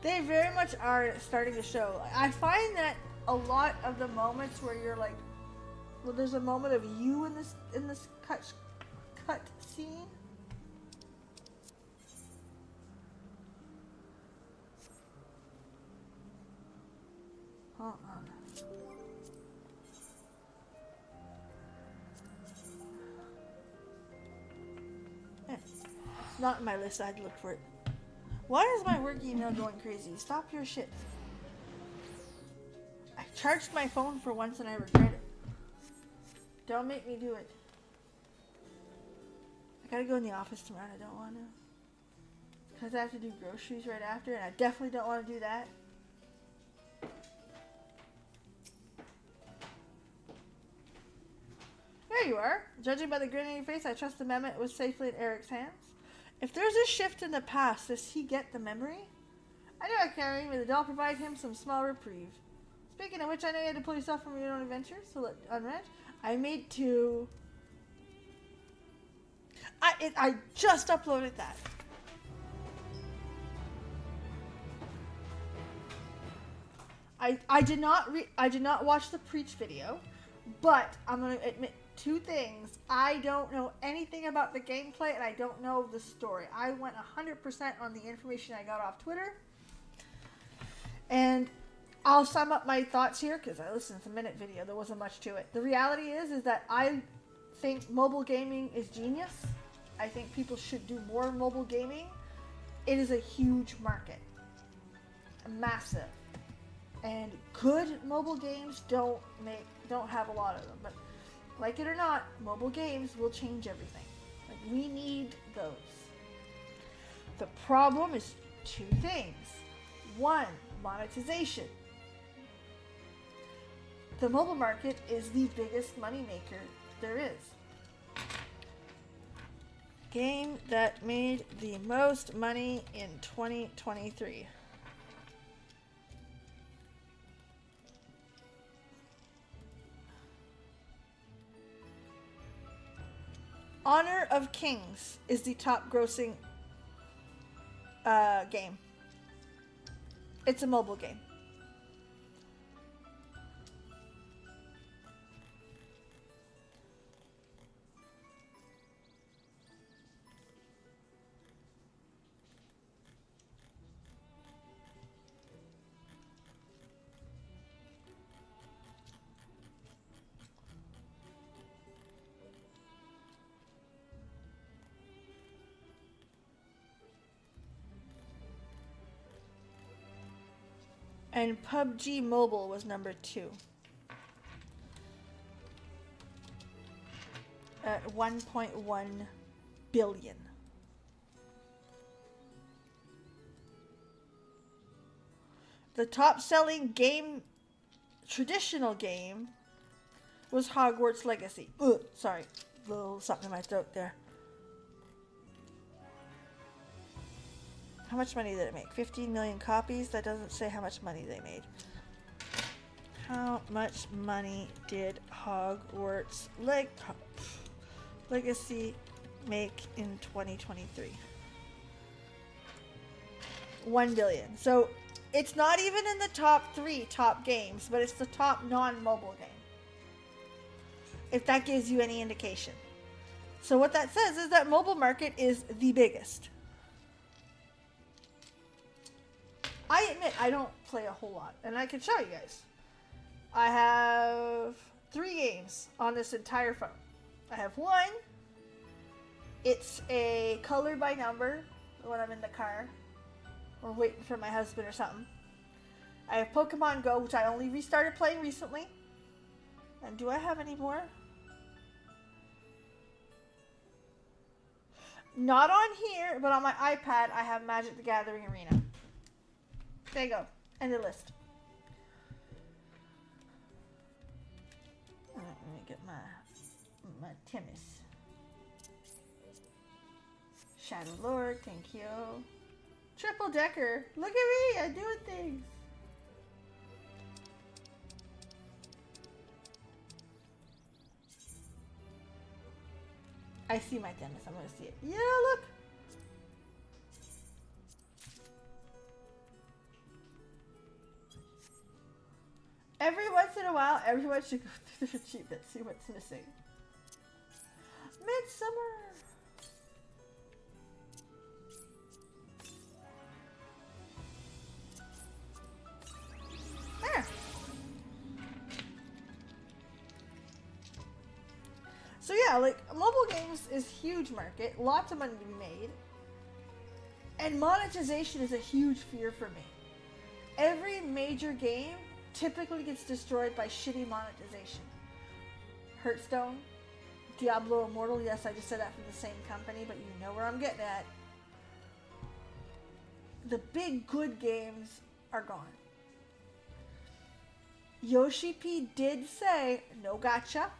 They very much are starting to show. I find that a lot of the moments where you're like, well, there's a moment of you in this cut scene. Hold on. It's not in my list. I'd look for it. Why is my work email going crazy? Stop your shit. I charged my phone for once and I regret it. Don't make me do it. I gotta go in the office tomorrow and I don't want to. Because I have to do groceries right after and I definitely don't want to do that. There you are. Judging by the grin on your face, I trust the amendment was safely in Eric's hands. If there's a shift in the past, does he get the memory? I know I can't even. The doll provide him some small reprieve. Speaking of which, I know you had to pull yourself from your own adventures, so let unread. I made two. I just uploaded that. I did not watch the preach video, but I'm gonna admit two things. I don't know anything about the gameplay and I don't know the story. I went 100% on the information I got off Twitter. And I'll sum up my thoughts here because I listened to the minute video. There wasn't much to it. The reality is that I think mobile gaming is genius. I think people should do more mobile gaming. It is a huge market. Massive. And good mobile games don't have a lot of them, but like it or not, mobile games will change everything. Like, we need those. The problem is two things. One, monetization. The mobile market is the biggest moneymaker there is. Game that made the most money in 2023. Honor of Kings is the top grossing game. It's a mobile game. And PUBG Mobile was number 2. At 1.1 billion. The top selling game, traditional game, was Hogwarts Legacy. Ugh, sorry, little something in my throat there. How much money did it make? 15 million copies? That doesn't say how much money they made. How much money did Hogwarts Legacy make in 2023? 1 billion. So it's not even in the top 3 top games, but it's the top non-mobile game. If that gives you any indication. So what that says is that mobile market is the biggest. I admit I don't play a whole lot, and I can show you guys. I have 3 games on this entire phone. I have one. It's a color by number when I'm in the car or waiting for my husband or something. I have Pokemon Go, which I only restarted playing recently. And do I have any more? Not on here, but on my iPad I have Magic the Gathering Arena. There you go. End of list. Alright, let me get my Timus. Shadow Lord, thank you. Triple Decker. Look at me, I'm doing things. I see my Timus, I'm gonna see it. Yeah, look. Every once in a while, everyone should go through their achievements, see what's missing. Midsummer! There! So yeah, like, mobile games is huge market, lots of money to be made. And monetization is a huge fear for me. Every major game typically gets destroyed by shitty monetization. Hearthstone, Diablo Immortal, yes, I just said that from the same company, but you know where I'm getting at. The big good games are gone. Yoshi P did say no gacha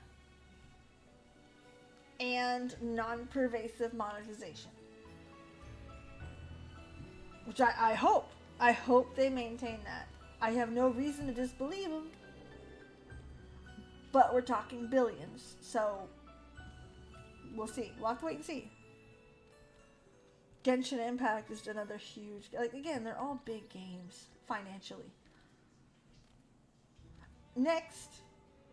and non-pervasive monetization. Which I hope. I hope they maintain that. I have no reason to disbelieve them. But we're talking billions, so we'll see. We'll have to wait and see. Genshin Impact is another huge... Like, again, they're all big games, financially. Next,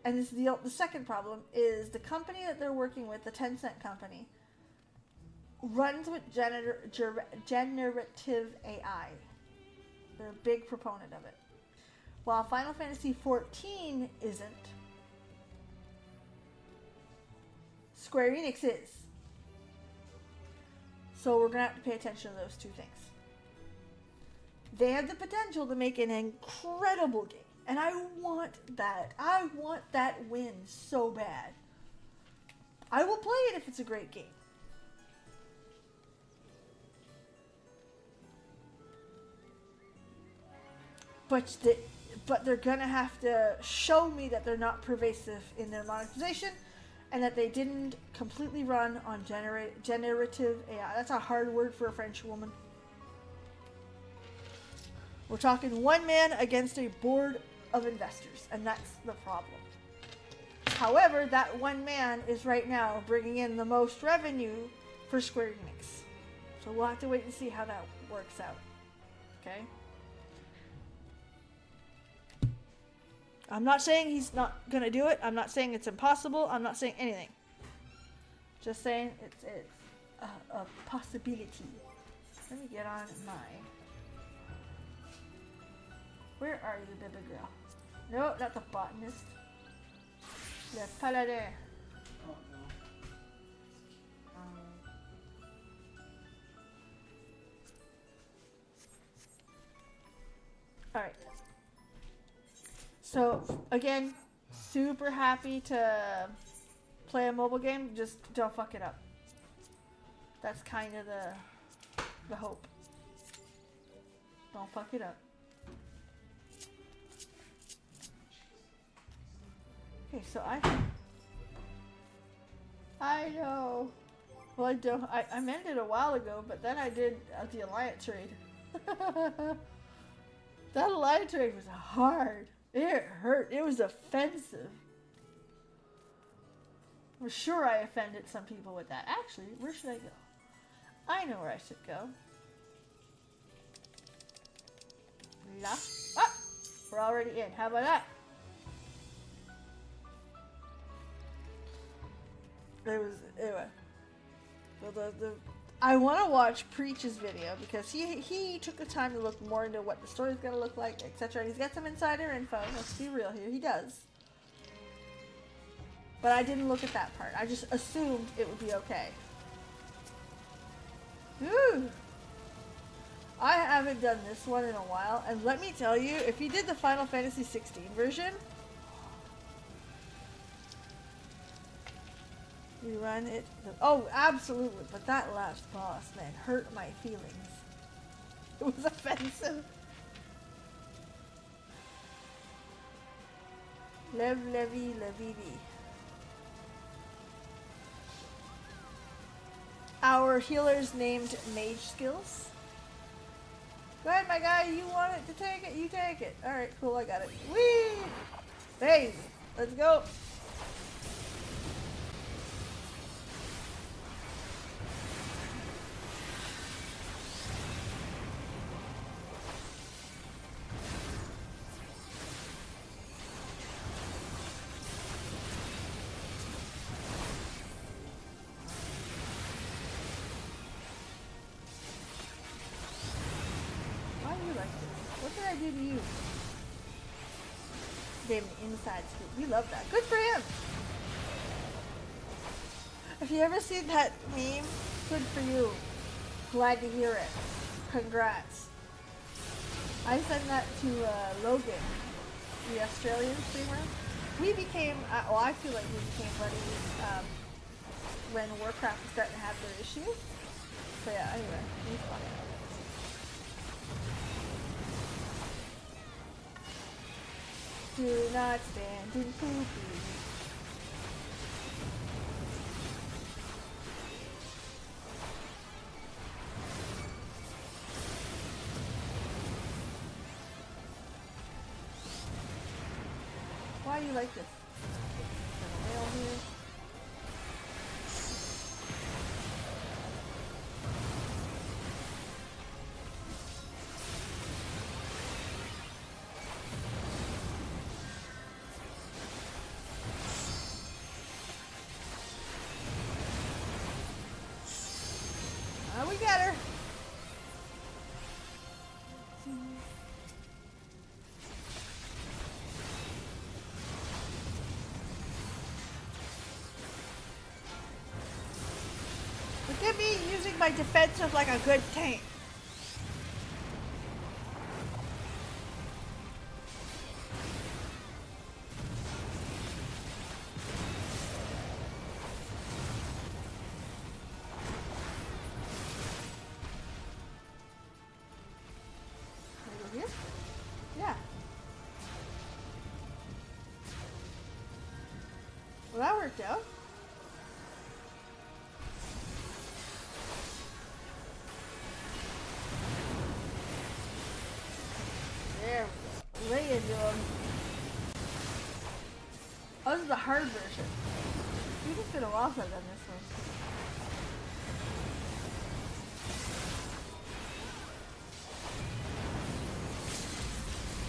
and this is the second problem, is the company that they're working with, the Tencent company, runs with generative AI. They're a big proponent of it. While Final Fantasy XIV isn't, Square Enix is. So we're going to have to pay attention to those two things. They have the potential to make an incredible game. And I want that. I want that win so bad. I will play it if it's a great game. But they're going to have to show me that they're not pervasive in their monetization and that they didn't completely run on generative AI. That's a hard word for a French woman. We're talking one man against a board of investors, and that's the problem. However, that one man is right now bringing in the most revenue for Square Enix. So we'll have to wait and see how that works out. Okay? I'm not saying he's not going to do it. I'm not saying it's impossible. I'm not saying anything. Just saying it's a possibility. Let me get on my... Where are you, baby girl? No, not the botanist. The paladin. Oh, no. Alright. So, again, super happy to play a mobile game. Just don't fuck it up. That's kind of the hope. Don't fuck it up. Okay, so I know. Well, I meant it a while ago, but then I did the Alliance trade. That Alliance trade was hard. It hurt. It was offensive. I'm sure I offended some people with that. Actually, where should I go? I know where I should go. Ah! We're already in. How about that? Anyway. I want to watch Preach's video because he took the time to look more into what the story's gonna look like, etc. And he's got some insider info. Let's be real here. He does. But I didn't look at that part. I just assumed it would be okay. Ooh. I haven't done this one in a while, and let me tell you, if you did the Final Fantasy 16 version, you run it. Oh, absolutely. But that last boss, man, hurt my feelings. It was offensive. Lev Levi Levivi. Our healer's named Mage Skills. Go ahead, my guy. You want it to take it? You take it. Alright, cool. I got it. Whee! Babe, let's go. Do to you? Gave him the inside scoop. We love that. Good for him. If you ever seen that meme, good for you. Glad to hear it. Congrats. I sent that to Logan, the Australian streamer. We became, well, I feel like we became buddies when Warcraft was starting to have their issues. So yeah, anyway, he's funny. Do not stand in poopy. Why do you like this? Got a whale here. We got her. Look at me using my defensive like a good tank. Yeah. Well, that worked out. There we go. Lay into him. Oh, this is the hard version. I think it's been a while since I've done this one.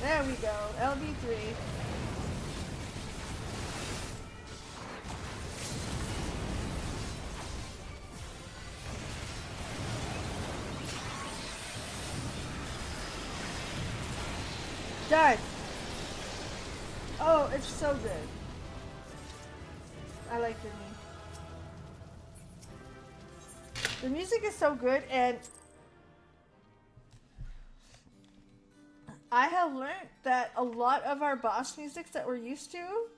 There we go. LB3. Done. Oh, it's so good. I like the music. The music is so good, and I have learned that a lot of our boss musics that we're used to,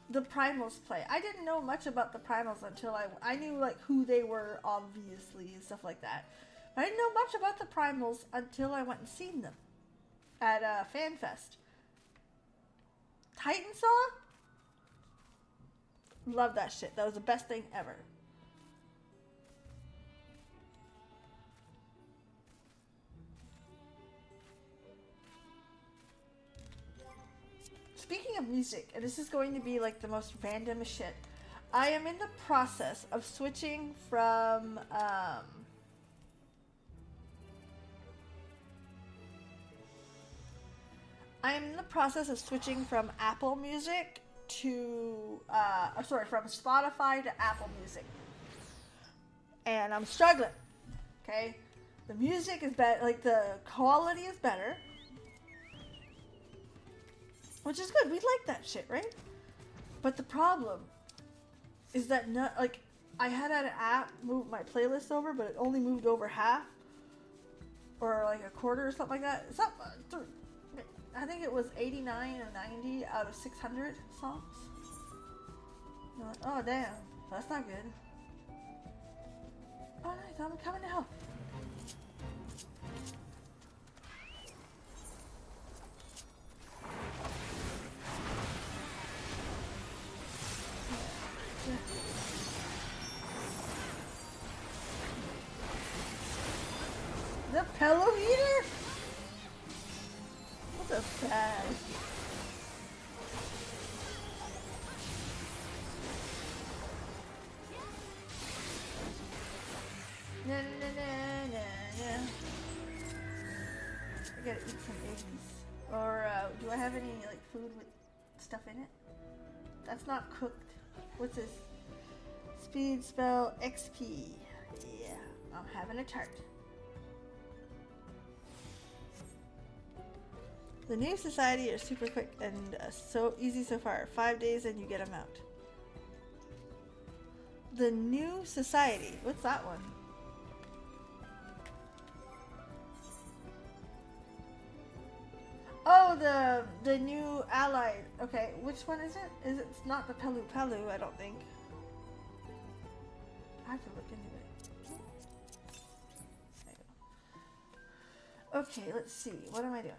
the primals play. I didn't know much about the primals until I knew like who they were, obviously, and stuff like that. But I didn't know much about the primals until I went and seen them at FanFest. Titan Saw? Love that shit. That was the best thing ever. Speaking of music, and this is going to be like the most random shit, I am in the process of switching from Apple Music to from Spotify to Apple Music, and I'm struggling. Okay, the music is better, like the quality is better, which is good. We like that shit, right? But the problem is that I had an app move my playlist over, but it only moved over half or like a quarter or something like that. It's not, I think it was 89 or 90 out of 600 songs. You're like, oh damn, that's not good. Oh nice, I'm coming to help. The pillow eater? What a bad. Na, na, na, na, na. I gotta eat some eggies. Or do I have any like food with stuff in it? That's not cooked. What's this? Speed spell XP. Yeah, I'm having a tart. The new society are super quick and so easy so far. 5 days and you get them out. The new society. What's that one? Oh, the new allied. Okay, which one is it? It's not the Pelu Pelu, I don't think. I have to look into it. There you go. Okay, let's see. What am I doing?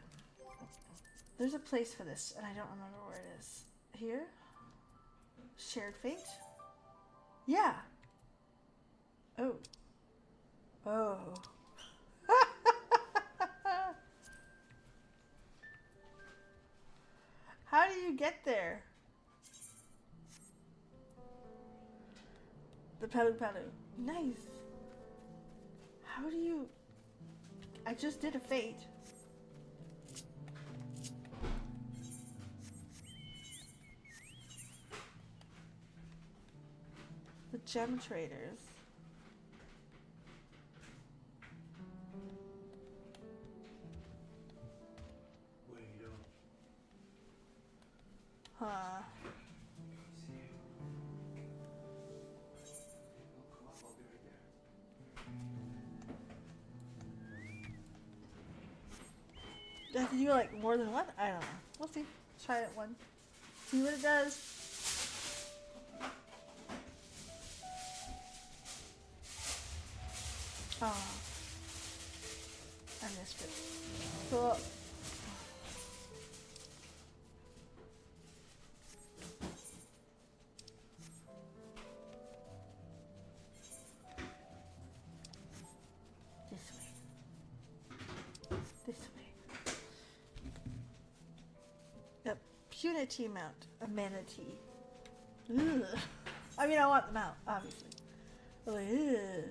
There's a place for this, and I don't remember where it is. Here? Shared fate? Yeah. Oh. Oh. How do you get there? The Pelu Pelu. Nice. How do you... I just did a fate. The gem traders. What are you doing? Huh. See you. Come up, I'll be right there. Do I have to do like more than one? I don't know. We'll see. Try it one. See what it does. Oh. I missed it. Cool. This way. This way. A punity mount. A manatee. Ugh. I mean, I want the mount, obviously. But like, ugh.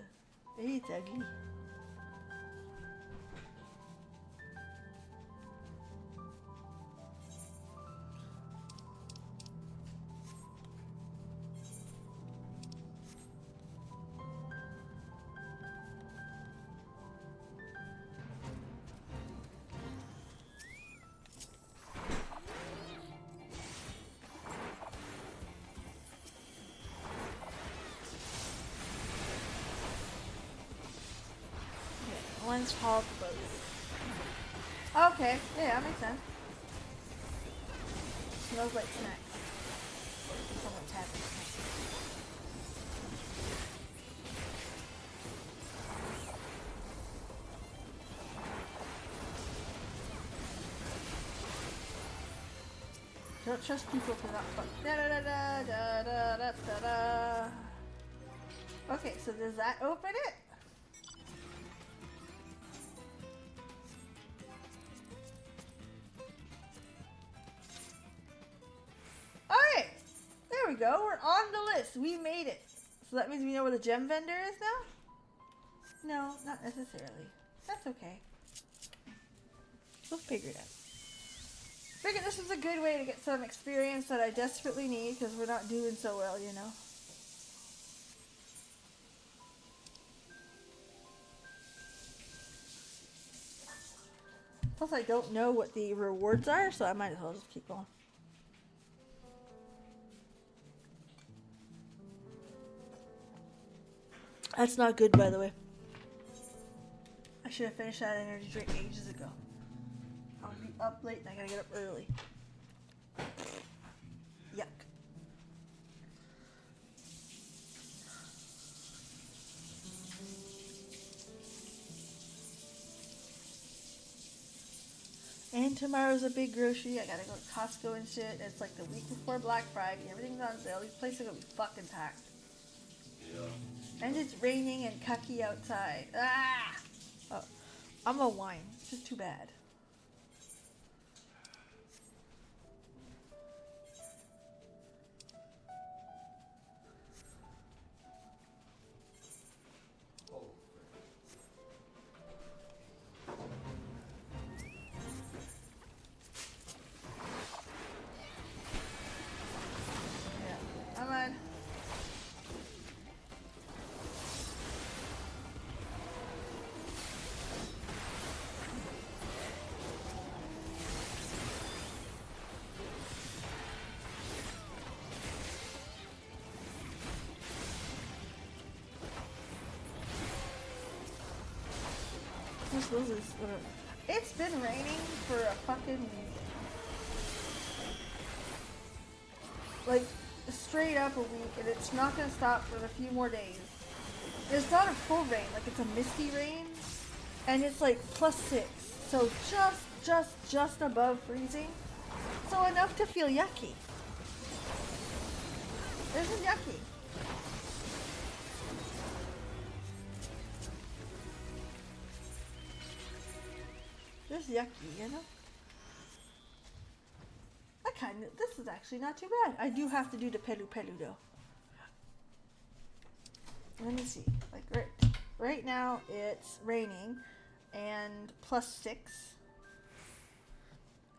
It's ugly. One's called close. Okay, yeah, that makes sense. Smells like snacks. Someone's having snacks. Don't trust people for that fun. Da da da da da da da da da. Okay, so does that open it? Alright! There we go. We're on the list. We made it. So that means we know where the gem vendor is now? No, not necessarily. That's okay. We'll figure it out. Figured this is a good way to get some experience that I desperately need because we're not doing so well, you know. Plus, I don't know what the rewards are, so I might as well just keep going. That's not good, by the way. I should have finished that energy drink ages ago. I'm gonna be up late and I gotta get up early. Yuck. And tomorrow's a big grocery. I gotta go to Costco and shit. It's like the week before Black Friday. Everything's on sale. These places are gonna be fucking packed. Yeah. And it's raining and cucky outside. Ah! Oh, I'm a whine. It's just too bad. It's been raining for a fucking like straight up a week, and it's not gonna stop for a few more days. It's not a full rain, like it's a misty rain, and it's like +6, so just above freezing, so enough to feel yucky. Isn't yucky. Just yucky, you know? This is actually not too bad. I do have to do the pelu though. Let me see. Like right now it's raining and +6.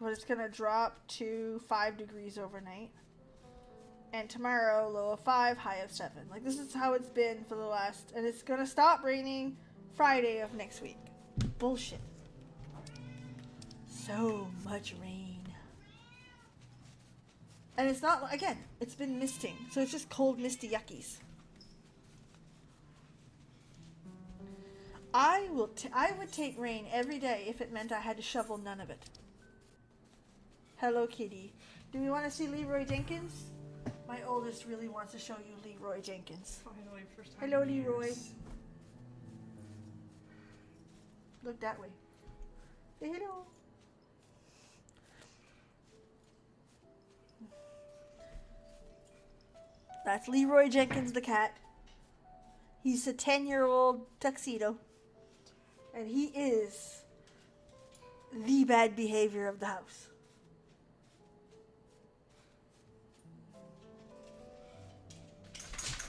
But it's gonna drop to 5 degrees overnight. And tomorrow, low of 5, high of 7. Like this is how it's been for the last, and it's gonna stop raining Friday of next week. Bullshit. So much rain. And it's not, again, it's been misting. So it's just cold, misty yuckies. I would take rain every day if it meant I had to shovel none of it. Hello, kitty. Do we want to see Leroy Jenkins? My oldest really wants to show you Leroy Jenkins. Finally, first time Hello, in Leroy. years. Look that way. Say hello. That's Leroy Jenkins the cat. He's a 10-year-old tuxedo. And he is the bad behavior of the house.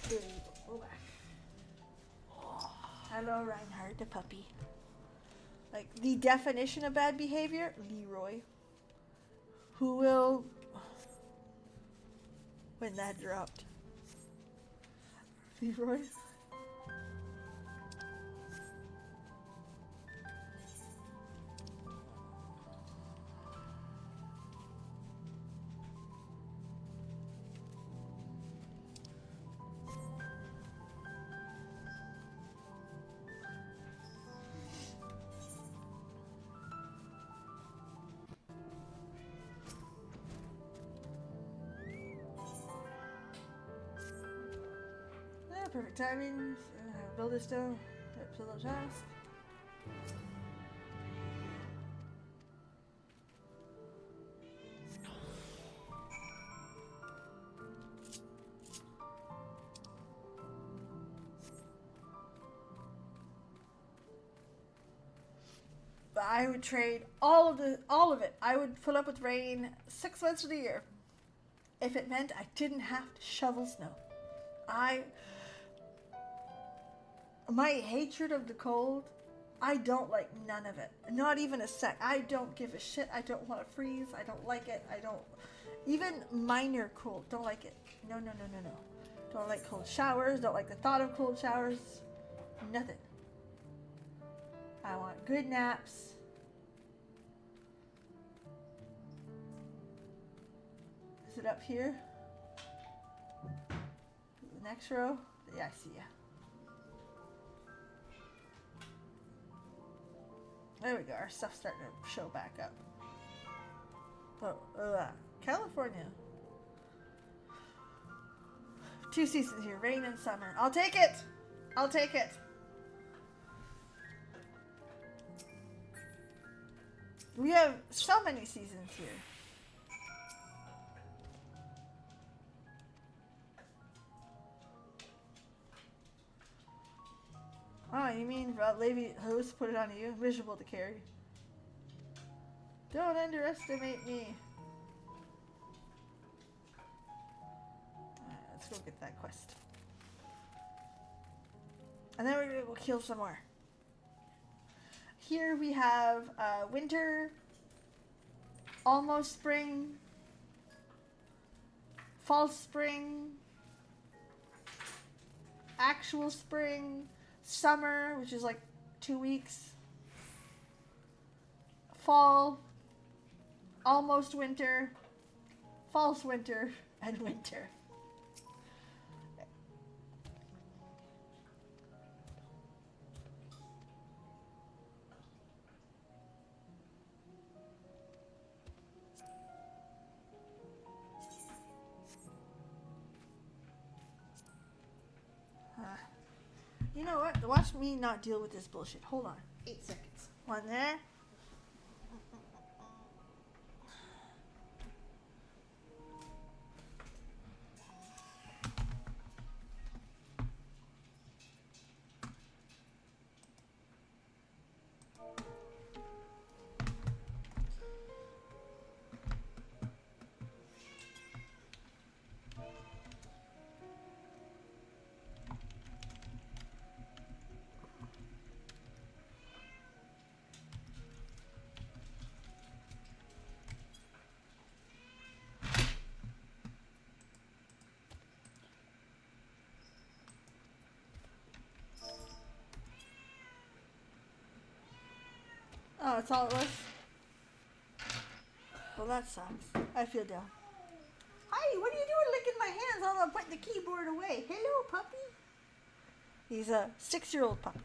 There you go. Go back. Hello, Reinhardt, the puppy. Like, the definition of bad behavior, Leroy. Who will... When that dropped. Leroy? perfect timing. Build it still. Pillow task. But I would trade all of it. I would put up with rain 6 months of the year if it meant I didn't have to shovel snow. My hatred of the cold, I don't like none of it. Not even a sec. I don't give a shit. I don't want to freeze. I don't like it. I don't, even minor cold, don't like it. No. Don't like cold showers. Don't like the thought of cold showers. Nothing. I want good naps. Is it up here? The next row? Yeah, I see ya. There we go. Our stuff's starting to show back up. Oh, California. 2 seasons here, rain and summer. I'll take it. I'll take it. We have so many seasons here. Oh, you mean Lady Host put it on you? Miserable to carry. Don't underestimate me. Alright, let's go get that quest. And then we're gonna go kill some more. Here we have winter, almost spring, false spring, actual spring, summer, which is like 2 weeks, fall, almost winter, false winter, and winter. You know what? Watch me not deal with this bullshit. Hold on. 8 seconds. One there. Oh, that's all it was? Well, that sucks. I feel down. Hi, what are you doing licking my hands while I'm putting the keyboard away? Hello, puppy. He's a 6-year-old puppy.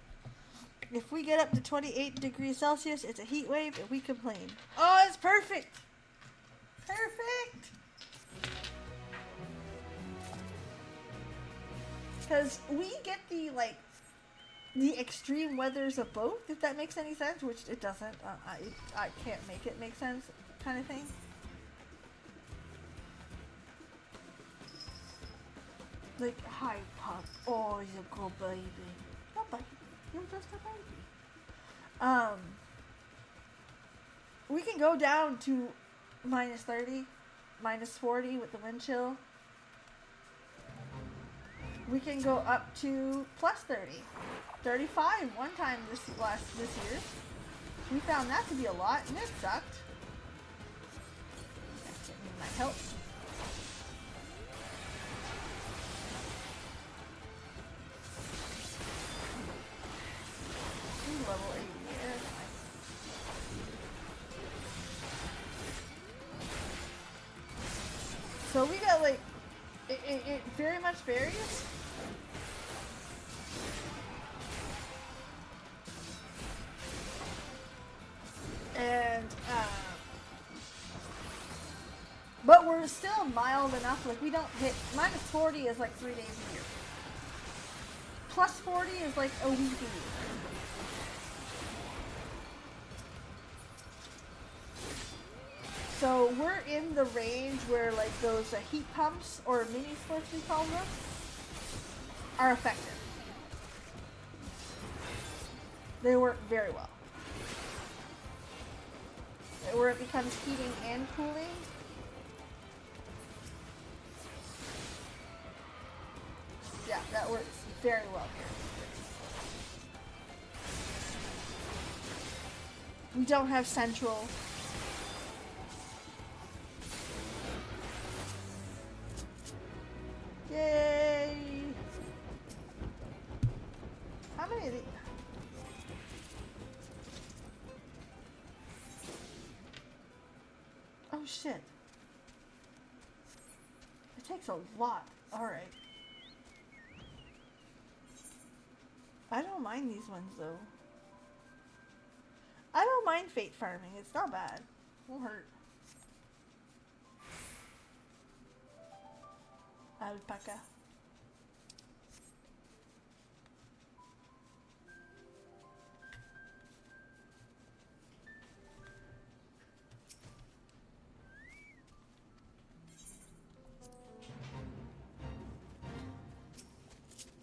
If we get up to 28 degrees Celsius, it's a heat wave and we complain. Oh, it's perfect. Perfect. Because we get the, like, the extreme weathers of both, if that makes any sense, which it doesn't. I can't make it make sense, kind of thing. Like, hi, pup. Oh, he's a good baby. Oh, baby. You're just a baby. We can go down to minus 30, minus 40 with the wind chill. We can go up to plus 30. 35 one time this year. We found that to be a lot, and it sucked. That's getting me my help. Level 80. So we got like it very much varies. And but we're still mild enough, like we don't hit minus 40 is like 3 days a year. plus 40 is like a weepy. So we're in the range where like those heat pumps or mini splits we call them are effective. They work very well. Where it becomes heating and cooling. Yeah, that works very well here. We don't have central. Yay! How many of these? Oh shit. It takes a lot. Alright. I don't mind these ones though. I don't mind fate farming. It's not bad. Won't hurt. Alpaca.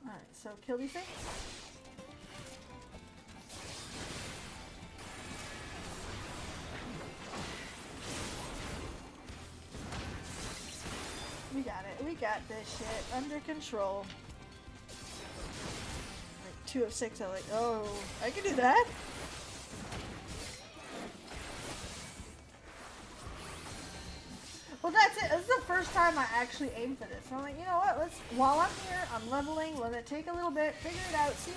Alright, so kill these things. We got it. We got this shit under control. Like 2 of 6. I'm like, oh, I can do that. Well, that's it. This is the first time I actually aim for this. So I'm like, you know what? Let's. While I'm here, I'm leveling. Let it take a little bit, figure it out, see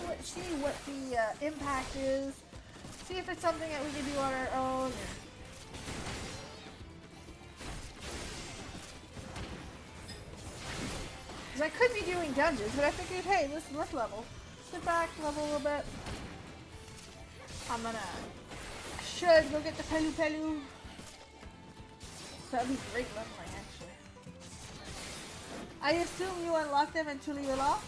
what the impact is, see if it's something that we can do on our own. Because I could be doing dungeons, but I figured, hey, let's level. Sit back, level a little bit. I should go get the Pelu Pelu. That'd be great leveling, actually. I assume you unlock them in Tuliola?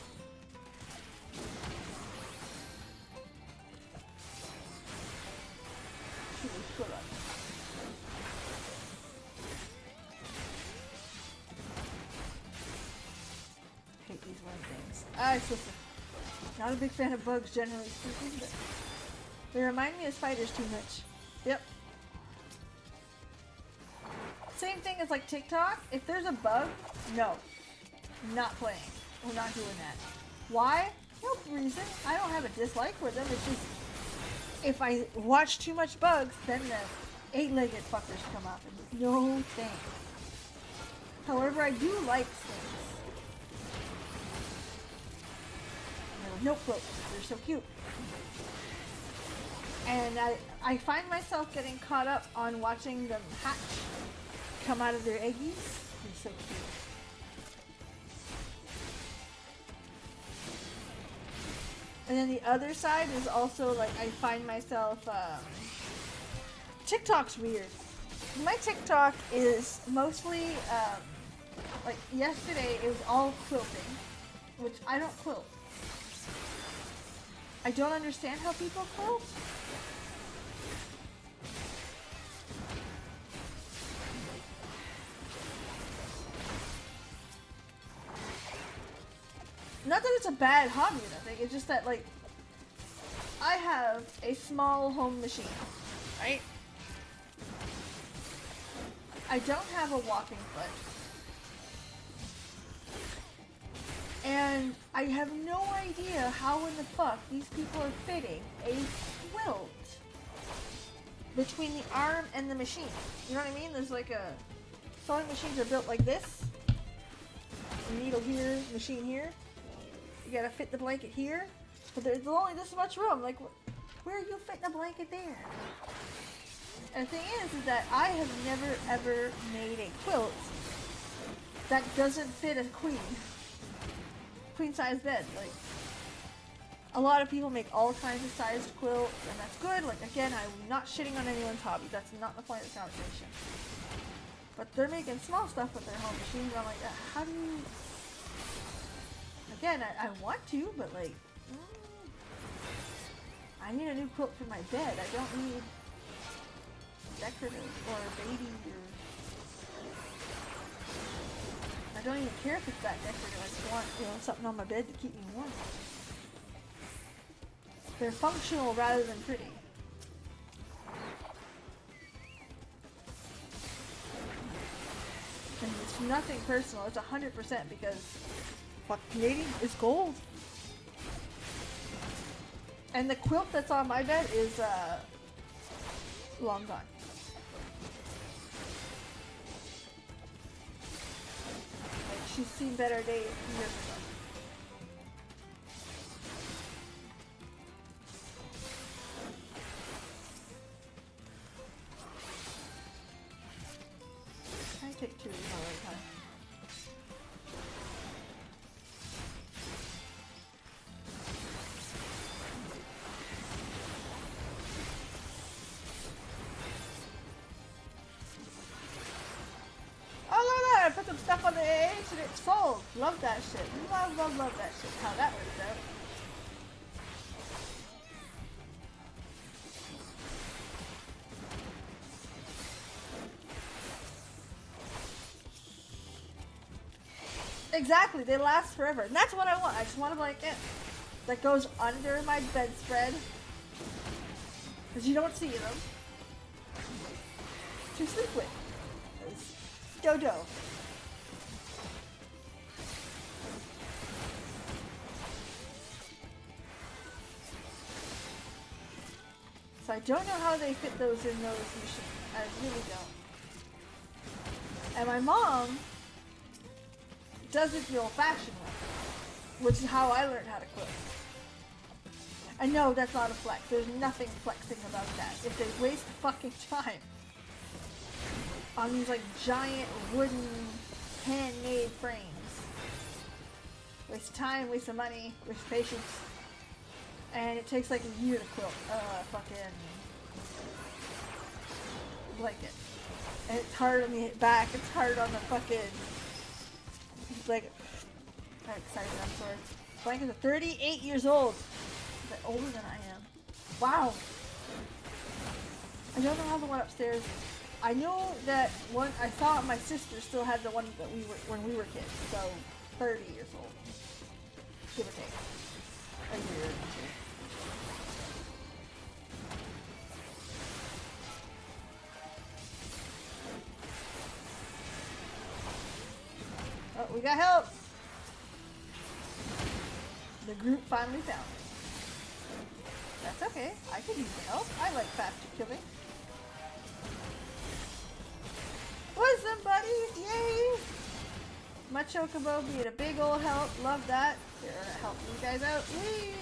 Hate these one things. I'm not a big fan of bugs generally speaking, but they remind me of spiders too much. Yep. Same thing as like TikTok. If there's a bug, no. Not playing. We're not doing that. Why? No reason. I don't have a dislike for them. It's just if I watch too much bugs, then the 8-legged fuckers come up. And no thanks. However, I do like things. Note quilts. They're so cute. And I find myself getting caught up on watching them hatch, come out of their eggies. They're so cute. And then the other side is also like I find myself TikTok's weird. My TikTok is mostly like yesterday it was all quilting, which I don't quilt. I don't understand how people quilt. Not that it's a bad hobby or nothing, it's just that, like, I have a small home machine, right? I don't have a walking foot. And I have no idea how in the fuck these people are fitting a quilt between the arm and the machine. You know what I mean? There's like a... Sewing machines are built like this. Needle here, machine here. You gotta fit the blanket here, but there's only this much room. Like, where are you fitting a blanket there? And the thing is that I have never ever made a quilt that doesn't fit a queen size bed. Like, a lot of people make all kinds of sized quilts, and that's good. Like, again, I'm not shitting on anyone's hobby. That's not the point of the conversation. But they're making small stuff with their home machines. And I'm like, how do you? Again, I want to, but like, I need a new quilt for my bed. I don't need decorative or baby or... I don't even care if it's that decorative. I just want, you know, something on my bed to keep me warm. They're functional rather than pretty. And it's nothing personal. It's 100% because fuck, Canadian is gold. And the quilt that's on my bed is long gone. Like, she's seen better days years ago. I take two at a time. I put some stuff on the edge and it's full. Love that shit. Love that shit. How that works out. Exactly. They last forever. And that's what I want. I just want a blanket that goes under my bedspread. Because you don't see them. To sleep with. Dodo. So I don't know how they fit those in those machines. I really don't. And my mom does it the old-fashioned way, which is how I learned how to quilt. I know that's not a flex. There's nothing flexing about that. If they waste fucking time on these like giant wooden handmade frames. Waste time, waste of money, waste patience. And it takes like a year to quilt fucking blanket. And it's hard on the back, it's hard on the fucking blanket. I'm excited, I'm sorry. Blankets are 38 years old. They're older than I am. Wow. I don't know how the one upstairs is. I know that one, I saw my sister still had the one that we were, when we were kids, so 30 years old. Give or take. A year or two. Oh, we got help! The group finally found it. That's okay. I could use the help. I like faster killing. Wisdom buddies! Yay! My chocobo being a big old help. Love that. Here, help you guys out. Whee!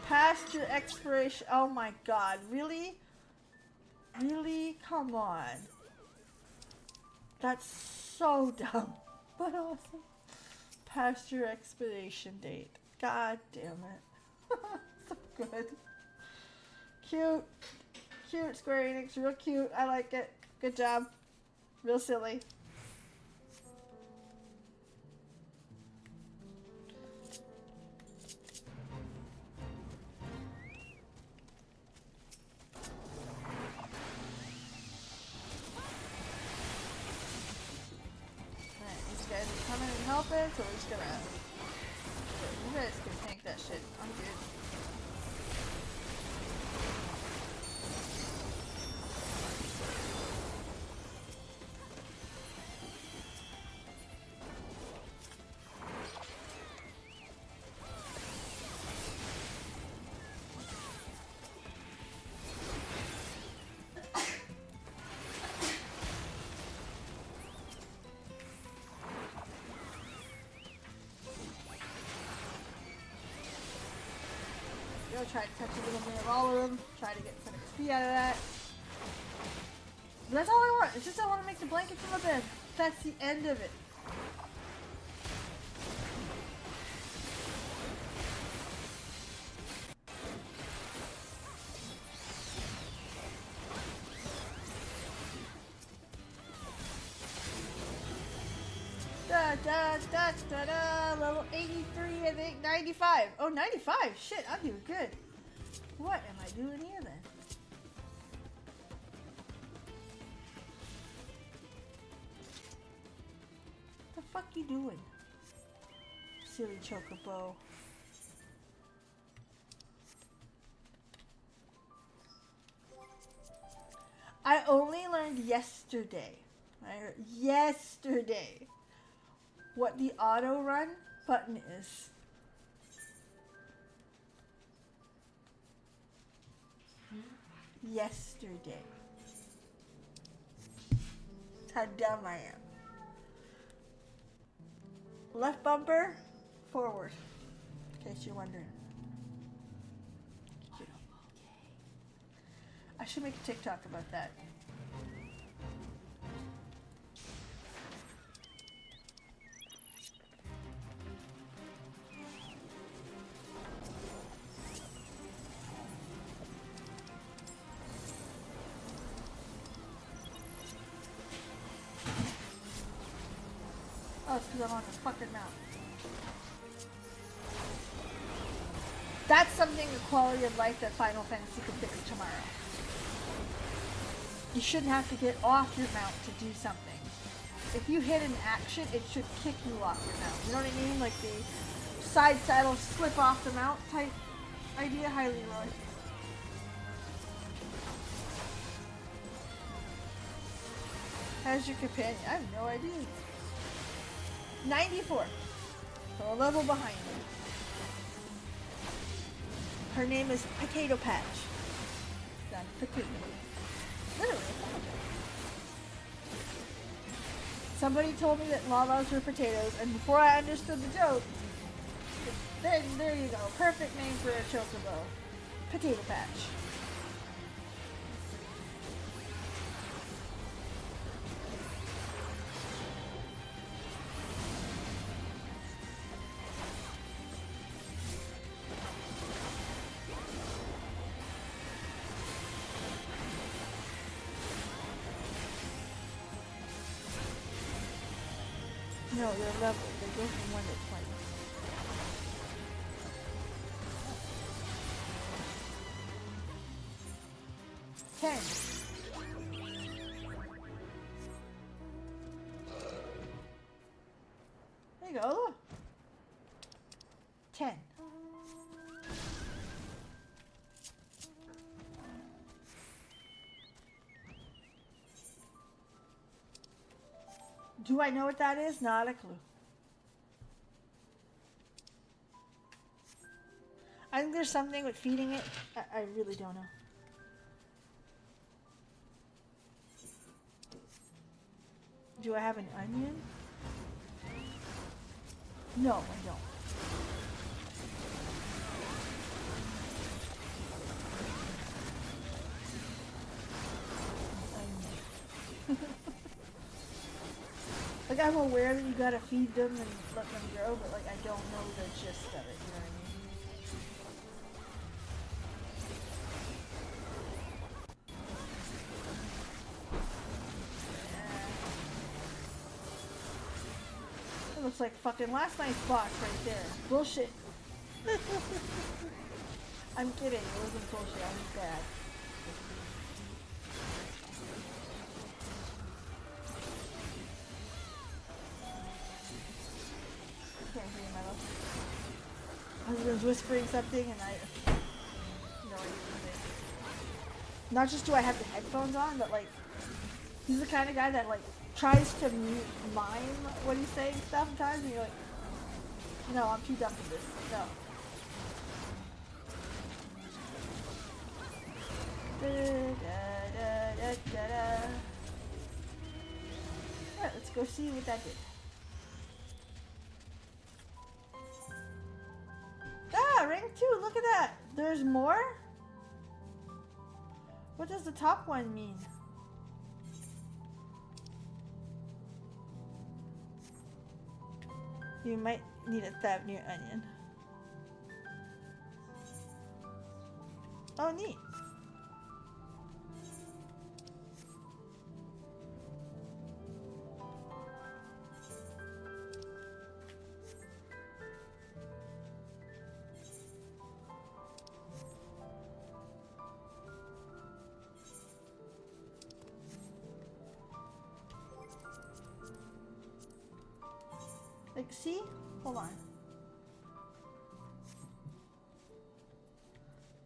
Past your expiration. Oh my god. Really? Really? Come on. That's so dumb. But awesome. Past your expiration date. God damn it. So good. Cute. Cute, Square Enix. Real cute. I like it. Good job. Real silly. Help it, so we're just gonna... You guys can tank that shit. I'm good. Try to touch a little bit of all of them. Try to get some XP out of that. But that's all I want. It's just I want to make the blanket for my bed. That's the end of it. da, da, da, da. Level 83, I think. 95. Oh, 95. Shit, I'm doing good. What am I doing here then? What the fuck you doing? Silly chocobo. I only learned yesterday. Yesterday. What the auto run button is. Yesterday. That's how dumb I am. Left bumper, forward. In case you're wondering. I should make a TikTok about that. Oh, it's because I'm on the fucking mountain. That's something, a quality of life that Final Fantasy could fix tomorrow. You shouldn't have to get off your mount to do something. If you hit an action, it should kick you off your mount. You know what I mean? Like the side saddle slip off the mount type idea. Hi, Leroy. How's your companion? I have no idea. 94. So a level behind me. Her name is Potato Patch. Done. Potato. Literally. Somebody told me that lalas were potatoes, and before I understood the joke, then there you go. Perfect name for a chocobo. Potato Patch. No, they're level. They go from 1 to 20. There you go. Look. 10. Do I know what that is? Not a clue. I think there's something with feeding it. I really don't know. Do I have an onion? No, I don't. Like, I'm aware that you gotta feed them and let them grow, but like, I don't know the gist of it, you know what I mean? It looks like fucking last night's box right there. Bullshit. I'm kidding, it wasn't bullshit, I was bad. Husband's whispering something and I no idea what it is. Not just do I have the headphones on, but like he's the kind of guy that like tries to mime what he's saying sometimes and you're like, no, I'm too dumb for this. No. Alright, let's go see what that did. Ah, rank 2, look at that. There's more? What does the top one mean? You might need a Thavnir onion. Oh, neat. see? Hold on.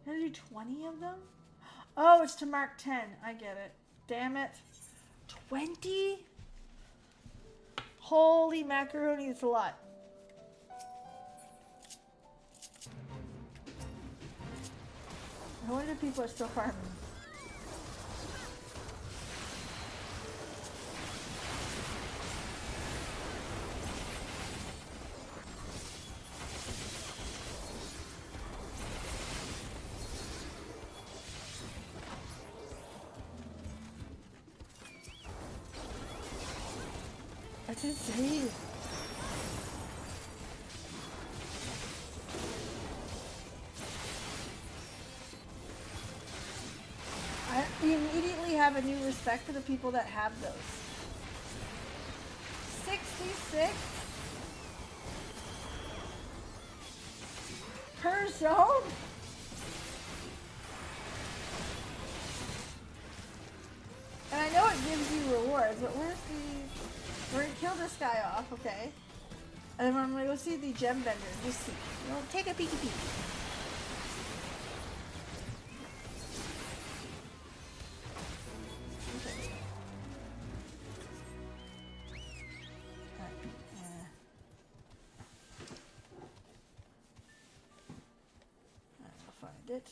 I'm gonna do 20 of them? Oh, it's to mark 10. I get it. Damn it. 20? Holy macaroni, it's a lot. No wonder people are still farming. That's insane. I immediately have a new respect for the people that have those. 66 per zone? And I know it gives you rewards, but where's the... We're gonna kill this guy off, okay? And then I'm gonna go see the gem vendor and just see. You know, take a peeky peek. Okay. I'll find it.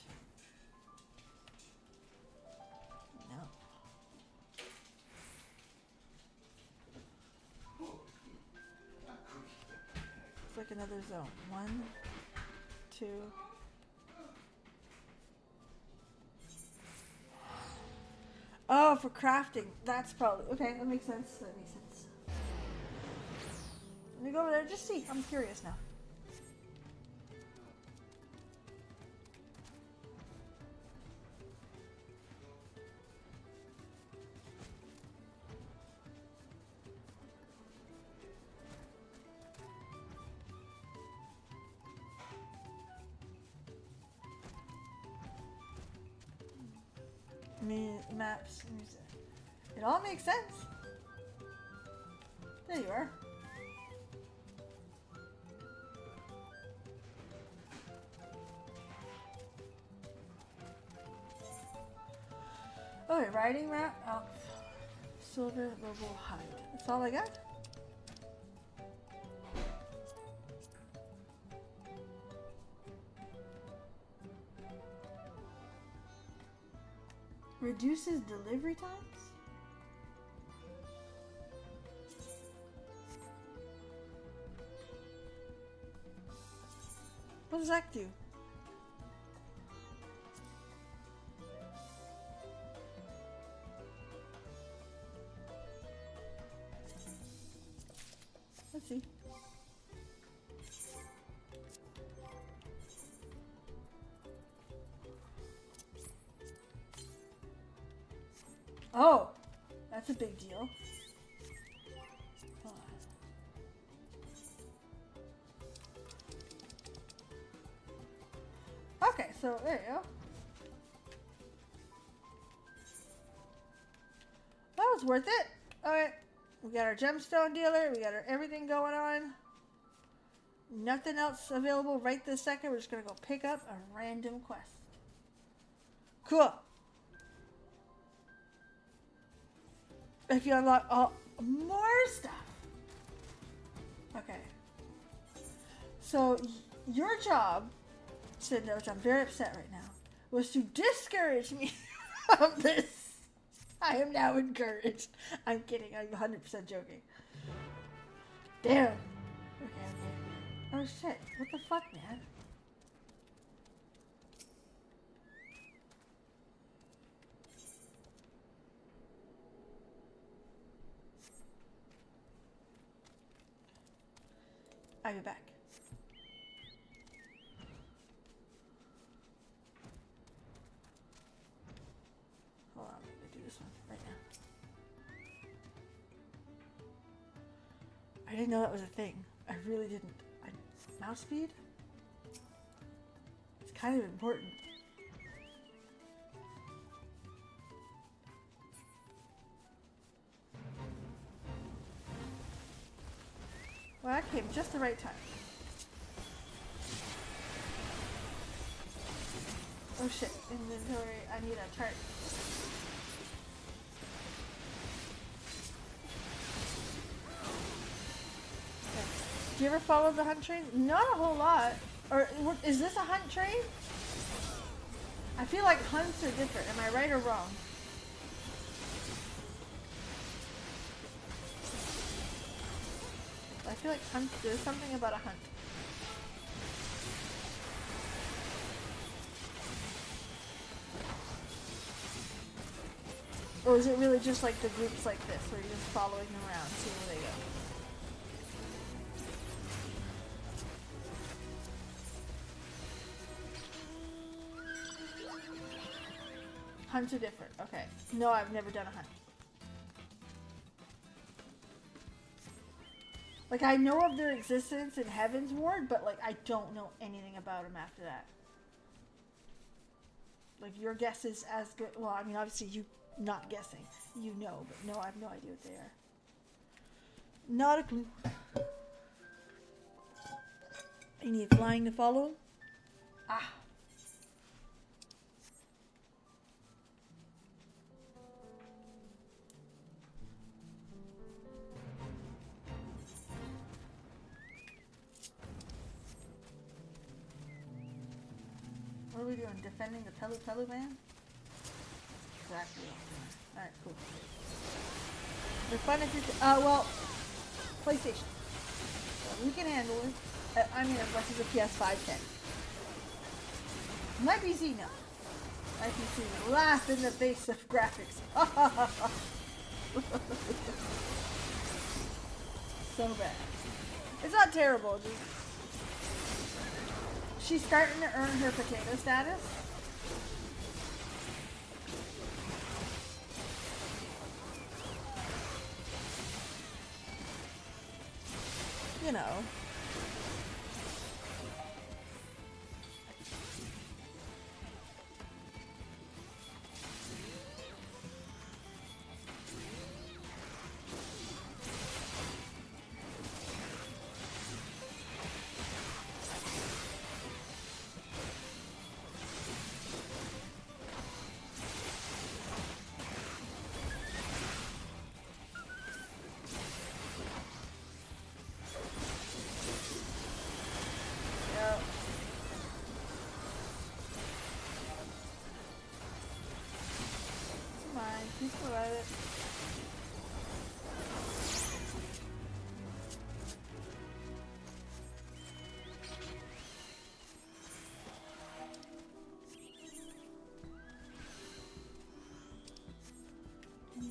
No. It's like another zone. 1, 2. Oh, for crafting. That's probably okay. That makes sense. That makes sense. Let me go over there and just see. I'm curious now. Maps, music. It all makes sense. There you are. Okay, riding map, elf, silver, lobo, hide. That's all I got. Reduces delivery times? What does that do? Let's see. Oh, that's a big deal. Okay, so there you go. That was worth it. Alright, we got our gemstone dealer, we got our everything going on. Nothing else available right this second. We're just gonna go pick up a random quest. Cool. If you unlock all more stuff. Okay. So your job, Cinder, which I'm very upset right now, was to discourage me from this. I am now encouraged. I'm kidding. I'm 100% joking. Damn. Okay. Oh shit. What the fuck, man? I'll be back. Hold on, let me do this one right now. I didn't know that was a thing. I really didn't. Mouse speed? It's kind of important. Wow. Well, that came just the right time. Oh shit, inventory, I need a tart. Okay. Do you ever follow the hunt train? Not a whole lot. Or is this a hunt train? I feel like hunts are different. Am I right or wrong? I feel like hunt, there's something about a hunt. Or is it really just like the groups like this, where you're just following them around, seeing where they go? Hunts are different. Okay. No, I've never done a hunt. Like, I know of their existence in Heaven's Ward, but like, I don't know anything about them after that. Like, your guess is as good. Well, I mean, obviously, you not guessing. You know, but no, I have no idea what they are. Not a clue. You need flying to follow them? Ah. What are we doing? Defending the Pelu man? Exactly. Alright, cool. They're fun if you're... well, PlayStation. So we can handle it. I mean, unless it's a PS5 can. My PC, no. My PC laugh in the face of graphics. So bad. It's not terrible, just... She's starting to earn her potato status. You know. People at it.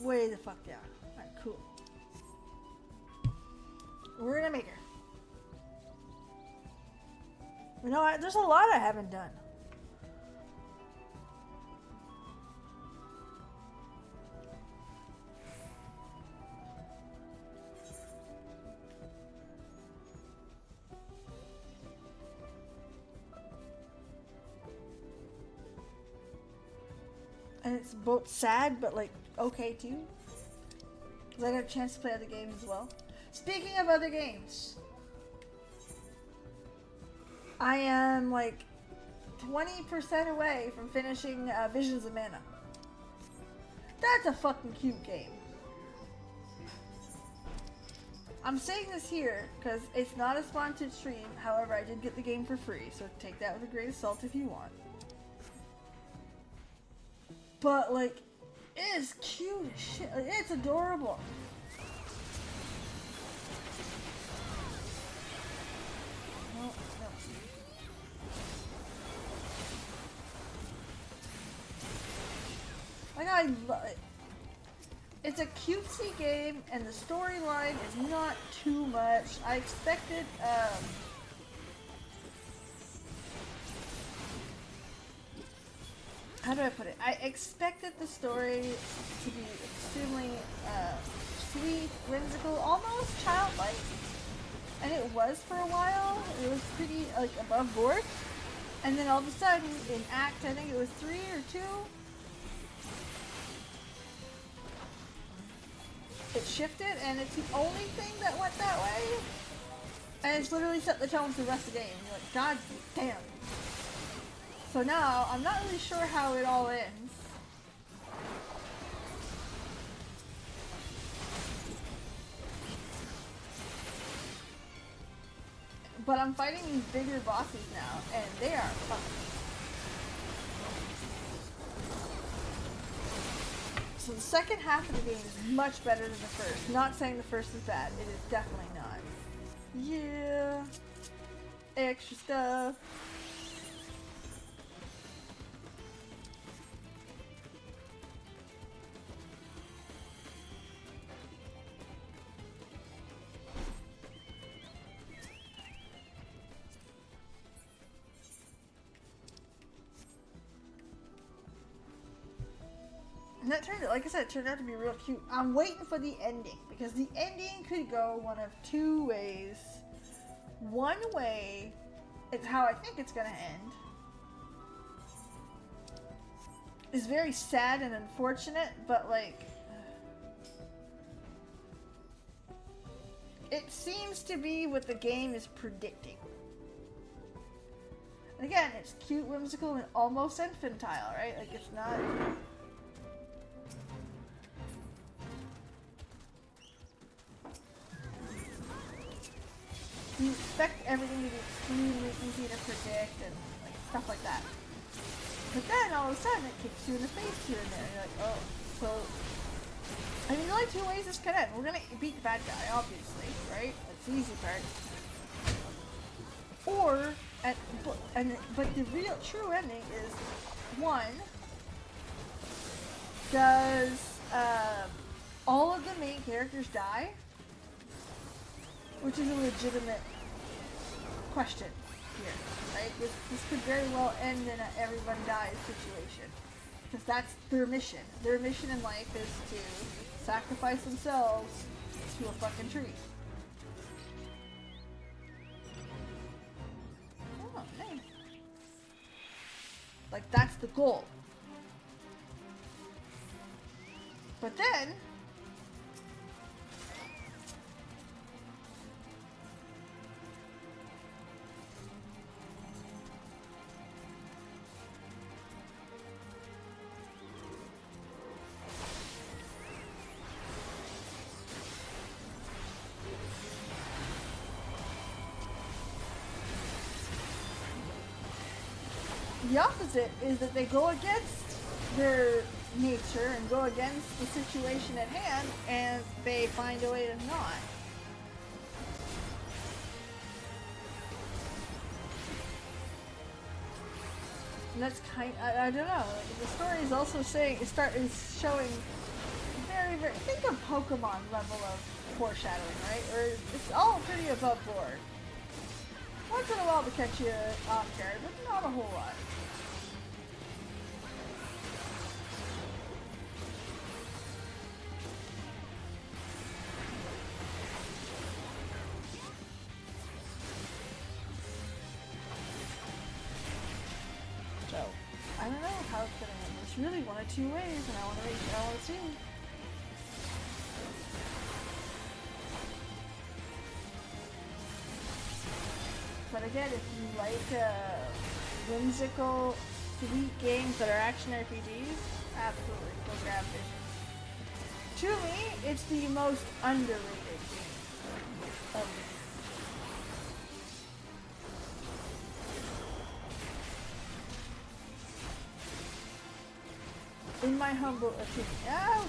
Way the fuck down. Alright, cool. We're gonna make her. You know what? There's a lot I haven't done. And it's both sad, but like, okay too. Because I got a chance to play other games as well. Speaking of other games, I am like 20% away from finishing Visions of Mana. That's a fucking cute game. I'm saying this here because it's not a sponsored stream. However, I did get the game for free, so take that with a grain of salt if you want. But, like, it is cute as shit. Like, it's adorable. No, no. Like, I love it. It's a cutesy game, and the storyline is not too much. I expected, how do I put it? I expected the story to be extremely sweet, whimsical, almost childlike. And it was for a while. It was pretty like above board. And then all of a sudden, in Act, I think it was 3 or 2, it shifted, and it's the only thing that went that way. And it's literally set the tone for the rest of the game. You're like, God damn. So now, I'm not really sure how it all ends. But I'm fighting these bigger bosses now, and they are fun. So the second half of the game is much better than the first. Not saying the first is bad, it is definitely not. Yeah. Extra stuff. And that turned, like I said, it turned out to be real cute. I'm waiting for the ending, because the ending could go one of two ways. One way, it's how I think it's gonna end, is very sad and unfortunate, but like, it seems to be what the game is predicting. And again, it's cute, whimsical, and almost infantile, right? Like, it's not... You expect everything to be extremely easy to predict and like stuff like that. But then all of a sudden it kicks you in the face here and there. You're like, oh, so... I mean, there's only two ways this could end. We're gonna beat the bad guy, obviously, right? That's the easy part. Or, but the real, true ending is, one, does all of the main characters die? Which is a legitimate question here, right? This could very well end in a everyone dies situation. Because that's their mission. Their mission in life is to sacrifice themselves to a fucking tree. Oh, nice. Like, that's the goal. But then... the opposite is that they go against their nature and go against the situation at hand, and they find a way to not. And that's I don't know. Like, the story is also saying is showing very, very. Think of Pokemon level of foreshadowing, right? Or it's all pretty above board. Once in a while to catch you off guard, but not a whole lot. So, I don't know how it's gonna end. There's really one of two ways, and I want to see. But again, if you like whimsical, sweet games that are action RPGs, absolutely, go grab Vision. To me, it's the most underrated game of in my humble opinion. Ouch!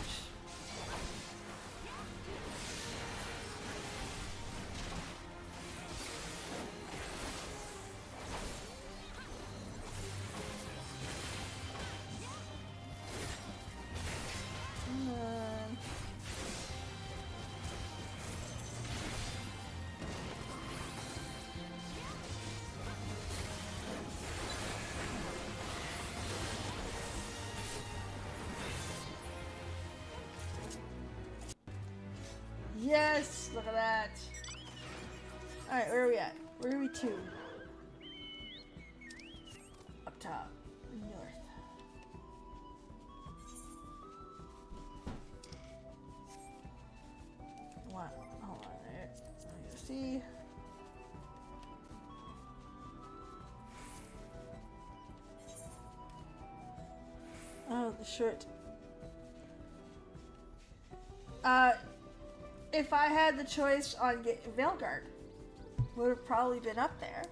Yes! Look at that! Alright, where are we at? Where are we to? Up top. North. What? Hold on there. Let me see. Short. If I had the choice on Veilguard, would have probably been up there.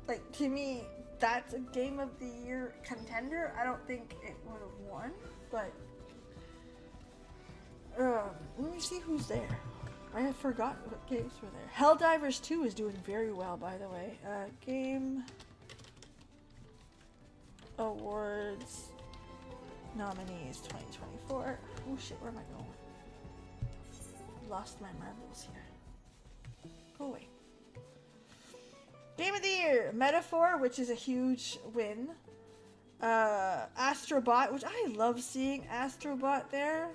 Like, to me, that's a Game of the Year contender. I don't think it would have won, but let me see who's there. I have forgotten what games were there. Helldivers 2 is doing very well, by the way. Game Awards nominees 2024. Oh shit, where am I going? Lost my marbles here. Go away. Game of the Year, Metaphor, which is a huge win. Astrobot, which I love seeing Astrobot there.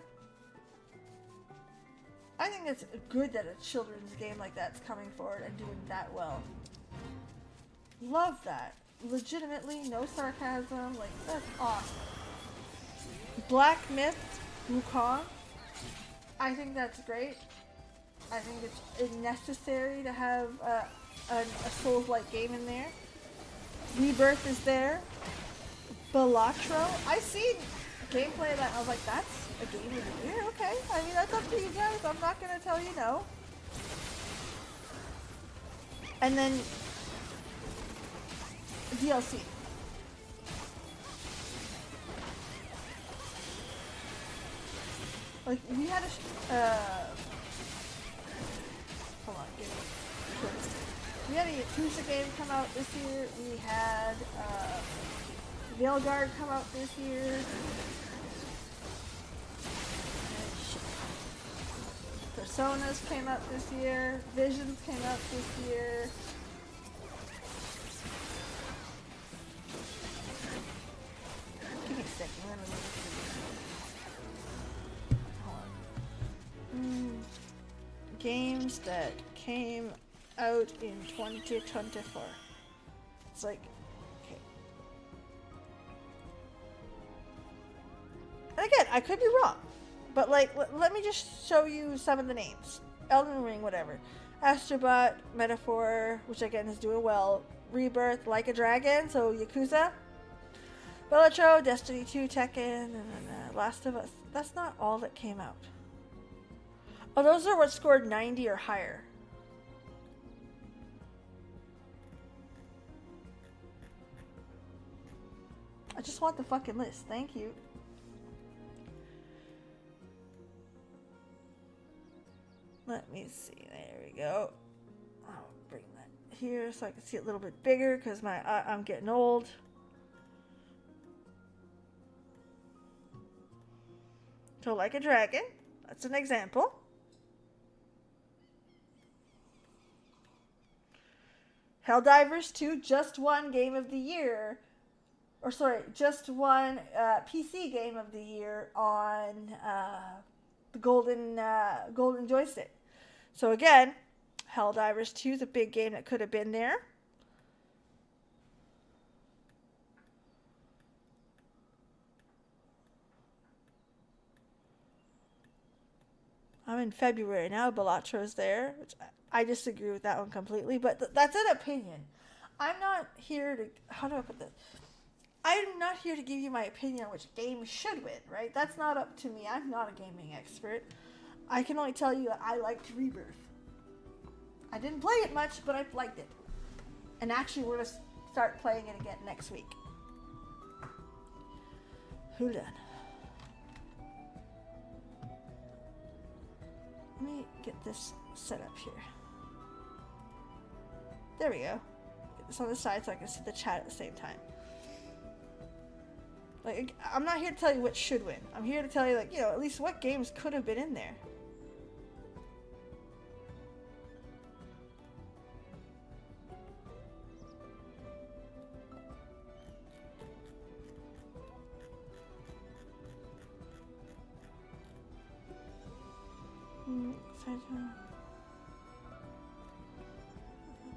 I think it's good that a children's game like that's coming forward and doing that well. Love that. Legitimately, no sarcasm, like, that's awesome. Black Myth, Wukong. I think that's great. I think it's necessary to have a Souls-like game in there. Rebirth is there. Balatro. I seen gameplay that I was like, that's a game of the year? Okay. I mean, that's up to you guys. I'm not going to tell you no. And then DLC. Like, we had hold on, give me we had a Yakuza game come out this year. We had Veilguard come out this year. Personas came out this year. Visions came out this year. Give me a second. I'm gonna look through this. Hold on. Games that came out in 2024. It's like, okay. And again, I could be wrong, but like, let me just show you some of the names. Elden Ring, whatever. Astrobot, Metaphor, which again is doing well. Rebirth, Like a Dragon, so Yakuza. Balatro, Destiny 2, Tekken, and then Last of Us. That's not all that came out. Oh, those are what scored 90 or higher. I just want the fucking list. Thank you. Let me see. There we go. I'll bring that here so I can see it a little bit bigger because I'm getting old. So Like a Dragon. That's an example. Helldivers 2 just won Game of the Year. Or sorry, just won PC Game of the Year on the golden joystick. So again, Helldivers 2 is a big game that could have been there. I'm in February now. Balatro's there, which I disagree with that one completely, but that's an opinion. I'm not here to, how do I put this? I'm not here to give you my opinion on which game should win, right? That's not up to me. I'm not a gaming expert. I can only tell you that I liked Rebirth. I didn't play it much, but I liked it. And actually, we're going to start playing it again next week. Hold on. Let me get this set up here. There we go. Get this on the side so I can see the chat at the same time. Like, I'm not here to tell you what should win. I'm here to tell you, like, you know, at least what games could have been in there.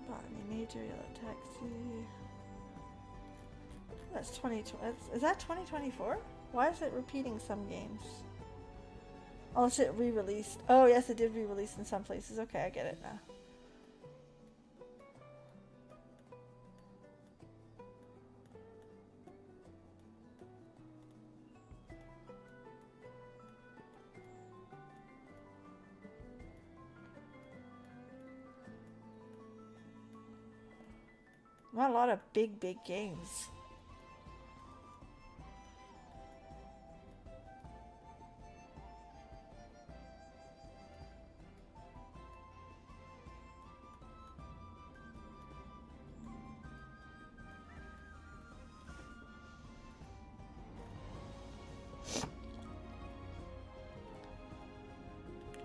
Botany Major, Yellow Taxi. That's 2020. Is that 2024? Why is it repeating some games? Unless it re-released. Oh, yes, it did re-release in some places. Okay, I get it now. Not a lot of big games.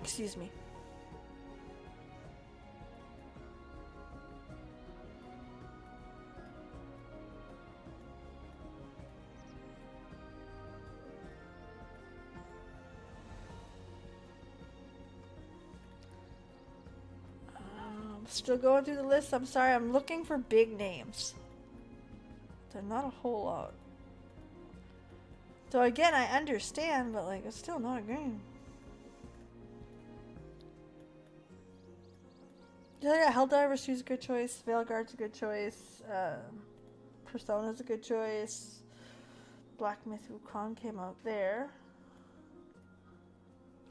Excuse me. Still going through the list. I'm sorry. I'm looking for big names. They're not a whole lot. So again, I understand, but like, it's still not a game. Yeah, Helldivers 2 is a good choice. Veilguard's a good choice. Persona's a good choice. Black Myth Wukong came out there.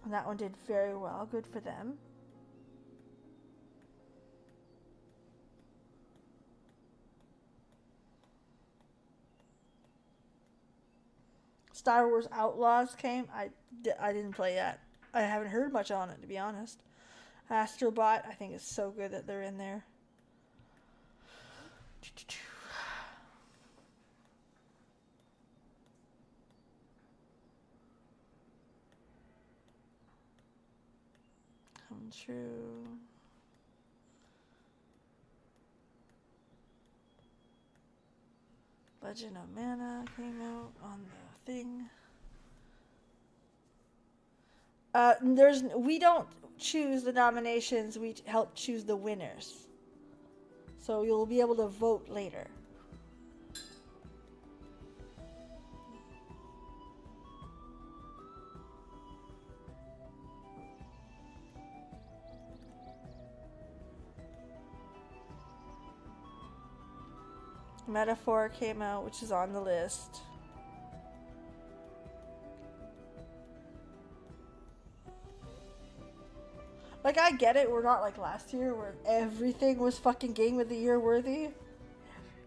And that one did very well. Good for them. Star Wars Outlaws came. I didn't play that. I haven't heard much on it, to be honest. Astrobot, I think it's so good that they're in there. Come true. Legend of Mana came out on the thing. We don't choose the nominations, we help choose the winners. So you'll be able to vote later. Metaphor came out, which is on the list. Like, I get it, we're not like last year where everything was fucking Game of the Year worthy.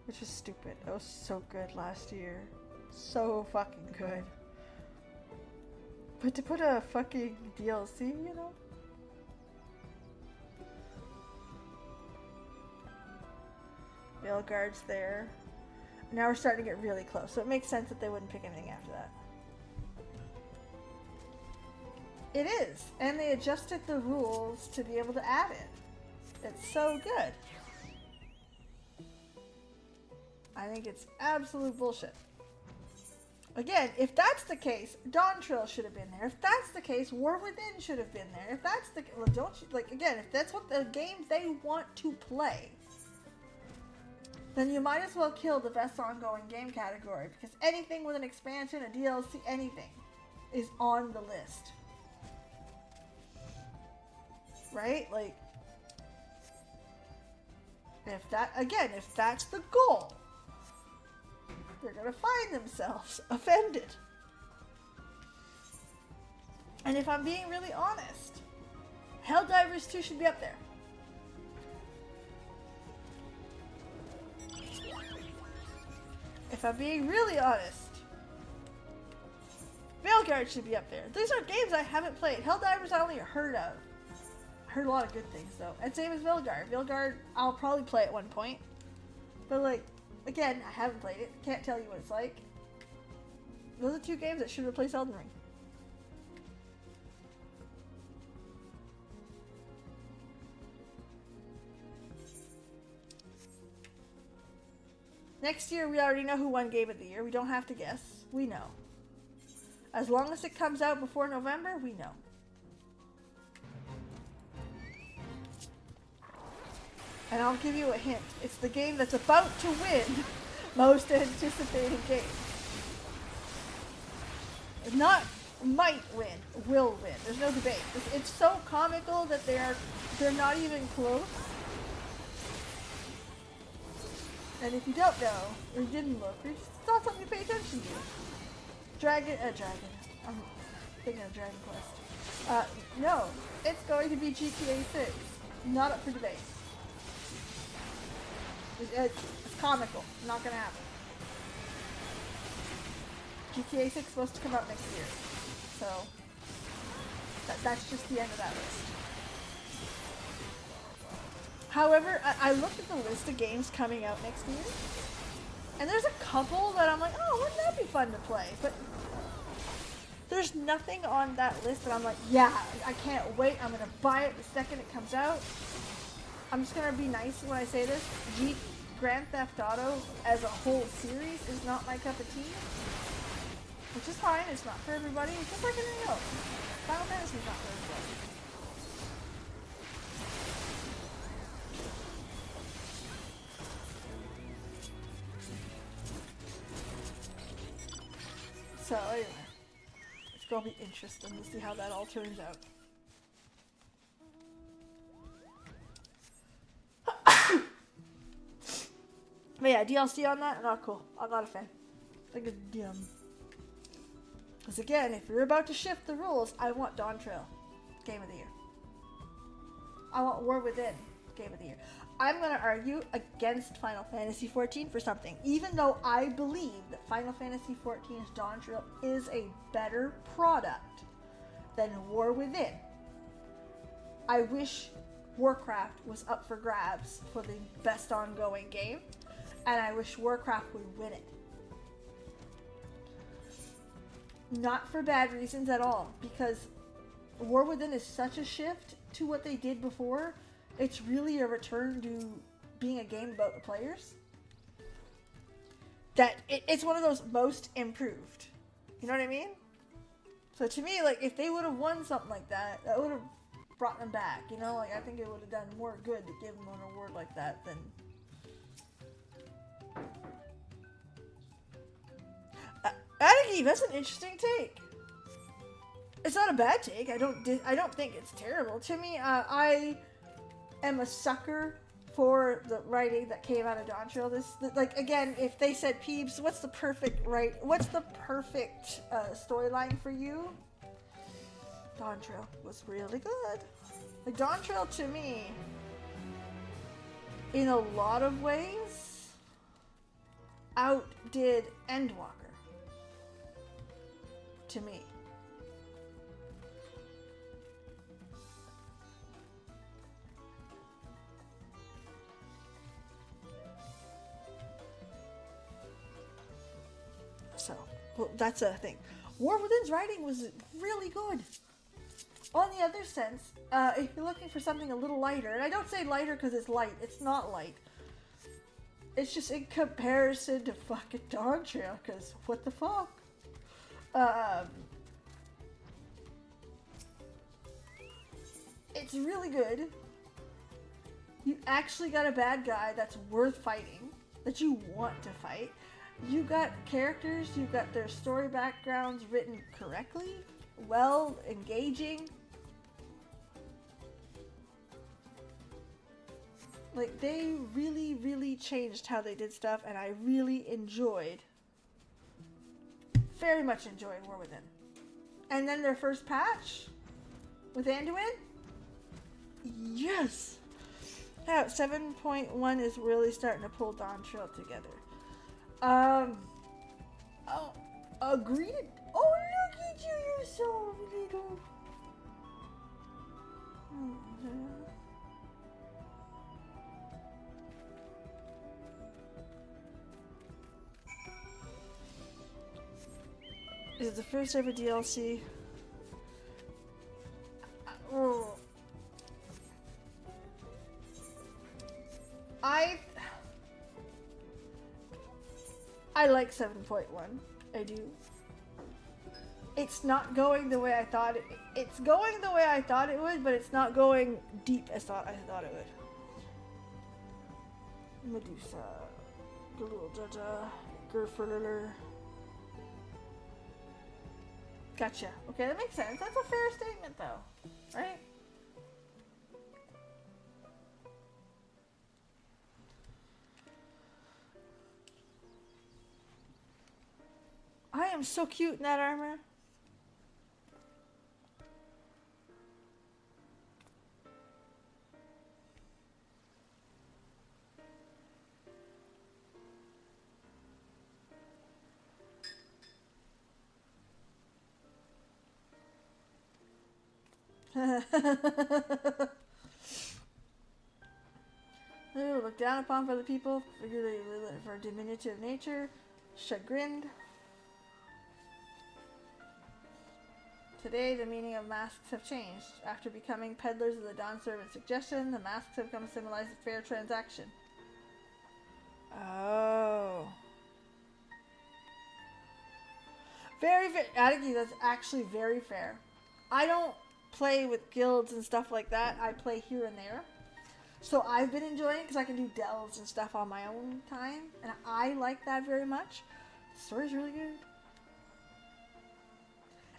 Which is stupid. It was so good last year. So fucking good. But to put a fucking DLC, you know? Veilguard's there. Now we're starting to get really close, so it makes sense that they wouldn't pick anything after that. It is, and they adjusted the rules to be able to add it. It's so good. I think it's absolute bullshit. Again, if that's the case, Dawn Trail should have been there. If that's the case, War Within should have been there. If that's the well, don't you like again? If that's what the games they want to play, then you might as well kill the best ongoing game category, because anything with an expansion, a DLC, anything, is on the list. Right? Like, if that's the goal, they're gonna find themselves offended. And if I'm being really honest, Helldivers 2 should be up there. If I'm being really honest, Veilguard should be up there. These are games I haven't played. Helldivers I only heard of. I heard a lot of good things though. And same as Veilguard. Veilguard I'll probably play at one point. But like, again, I haven't played it. Can't tell you what it's like. Those are two games that should replace Elden Ring. Next year, we already know who won Game of the Year. We don't have to guess. We know. As long as it comes out before November, we know. And I'll give you a hint. It's the game that's about to win most anticipated game. Not might win, will win. There's no debate. It's so comical that they're not even close. And if you don't know, or you didn't look, or it's not something you pay attention to. Dragon. I'm thinking of Dragon Quest. No, it's going to be GTA 6. Not up for debate. As comical. Not gonna happen. GTA 6 is supposed to come out next year. So, that's just the end of that list. However, I looked at the list of games coming out next year, and there's a couple that I'm like, oh, wouldn't that be fun to play? But there's nothing on that list that I'm like, yeah, I can't wait. I'm going to buy it the second it comes out. I'm just going to be nice when I say this. Grand Theft Auto as a whole series is not my cup of tea. Which is fine. It's not for everybody. It's just like anything else. Final Fantasy is not for everybody. So anyway, it's gonna be interesting to see how that all turns out. But yeah, DLC on that, not cool. I'm not a fan. I think it's dumb. Because again, if you're about to shift the rules, I want Dawn Trail Game of the Year. I want War Within Game of the Year. I'm going to argue against Final Fantasy XIV for something, even though I believe that Final Fantasy XIV's Dawn Trail is a better product than War Within. I wish Warcraft was up for grabs for the best ongoing game, and I wish Warcraft would win it. Not for bad reasons at all, because War Within is such a shift to what they did before. It's really a return to being a game about the players. That it's one of those most improved. You know what I mean? So to me, like, if they would have won something like that, that would have brought them back. You know, like, I think it would have done more good to give them an award like that than. Additive, that's an interesting take. It's not a bad take. I don't think it's terrible. To me, I am a sucker for the writing that came out of Dawn Trail. Like, again, if they said, Peebs, what's the perfect storyline for you? Dawn Trail was really good. Like, Dawn Trail, to me, in a lot of ways, outdid Endwalker. To me. So, well, that's a thing. War Within's writing was really good. On the other sense, if you're looking for something a little lighter, and I don't say lighter because it's light, it's not light. It's just in comparison to fucking Dawn Trail, because what the fuck? It's really good. You actually got a bad guy that's worth fighting, that you want to fight. You got characters, you got their story backgrounds written correctly, well, engaging. Like, they really, really changed how they did stuff, and I really very much enjoyed War Within. And then their first patch with Anduin? Yes! Now, 7.1 is really starting to pull Dawn Trail together. Agreed. Oh, look at you, you're so little. Is it the first ever DLC? I like 7.1. I do. It's not going the way I thought it. It's going the way I thought it would, but it's not going deep as I thought it would. Medusa, Galul Jaja, Gerfurler. Gotcha. Okay, that makes sense. That's a fair statement, though, right? I am so cute in that armor. Ooh, looked down upon by the people, particularly for diminutive nature, chagrined. Today, the meaning of masks have changed. After becoming peddlers of the dawn servant's suggestion, the masks have come to symbolize a fair transaction. Oh. Very, Atiki, that's actually very fair. I don't play with guilds and stuff like that. I play here and there. So I've been enjoying it because I can do delves and stuff on my own time. And I like that very much. The story's really good.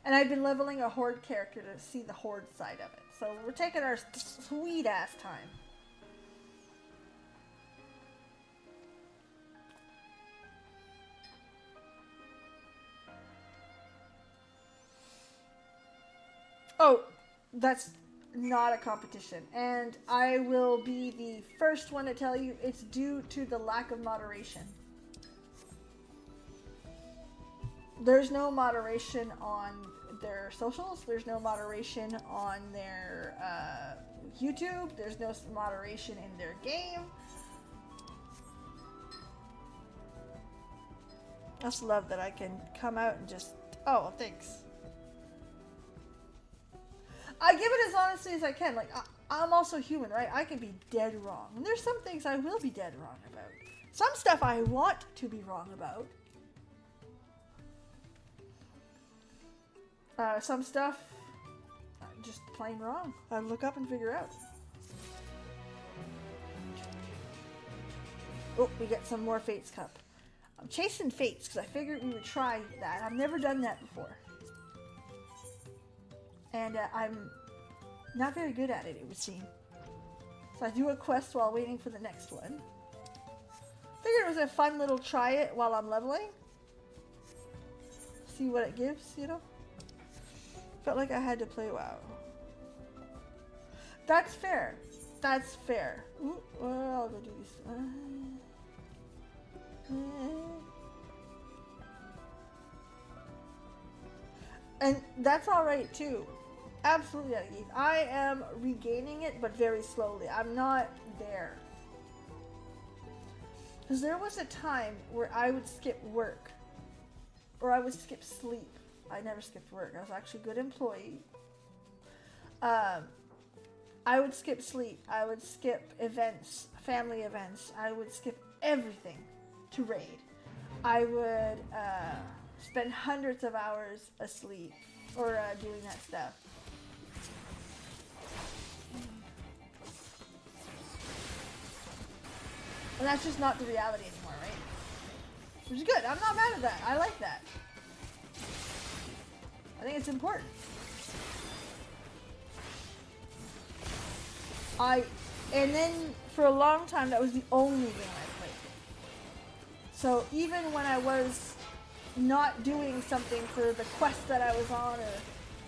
And I've been leveling a horde character to see the horde side of it. So we're taking our sweet ass time. Oh, that's not a competition. And I will be the first one to tell you it's due to the lack of moderation. There's no moderation on their socials. There's no moderation on their YouTube. There's no moderation in their game. I just love that I can come out and just... Oh, thanks. I give it as honestly as I can. Like, I'm also human, right? I can be dead wrong. And there's some things I will be dead wrong about. Some stuff I want to be wrong about. Some stuff, just plain wrong. I look up and figure out. Oh, we get some more Fates Cup. I'm chasing Fates because I figured we would try that. I've never done that before. And I'm not very good at it, it would seem. So I do a quest while waiting for the next one. Figured it was a fun little try it while I'm leveling. See what it gives, you know? Felt like I had to play WoW. That's fair. That's fair. Ooh, well, I'll go do this. And that's alright too. Absolutely, I am regaining it, but very slowly. I'm not there. Because there was a time where I would skip work. Or I would skip sleep. I never skipped work. I was actually a good employee. I would skip sleep. I would skip events, family events. I would skip everything to raid. I would spend hundreds of hours asleep or doing that stuff. And that's just not the reality anymore, right? Which is good. I'm not mad at that. I like that. I think it's important. And then for a long time that was the only game I played. So even when I was not doing something for the quest that I was on, or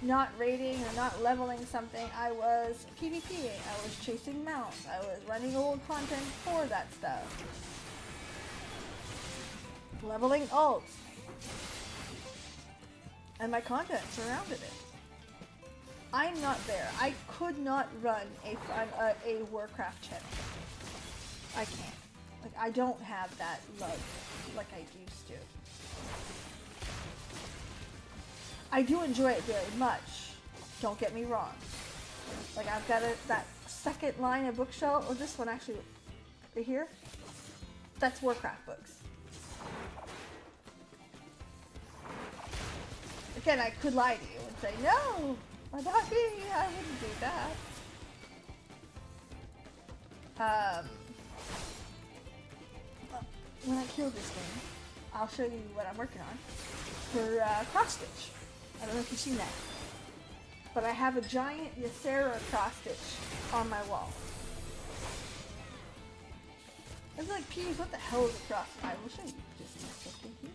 not raiding or not leveling something, I was PvPing, I was chasing mounts, I was running old content for that stuff. Leveling alts. And my content surrounded it. I'm not there. I could not run a Warcraft channel. I can't. Like, I don't have that love like I used to. I do enjoy it very much. Don't get me wrong. Like, I've got that second line of bookshelf, or this one actually, right here. That's Warcraft books. Again, I could lie to you and say, no, not me, I wouldn't do that. When I kill this thing, I'll show you what I'm working on for cross-stitch. I don't know if you've seen that. But I have a giant Ysera cross-stitch on my wall. It's like, Peeves, what the hell is a cross? I will show you just in a second here.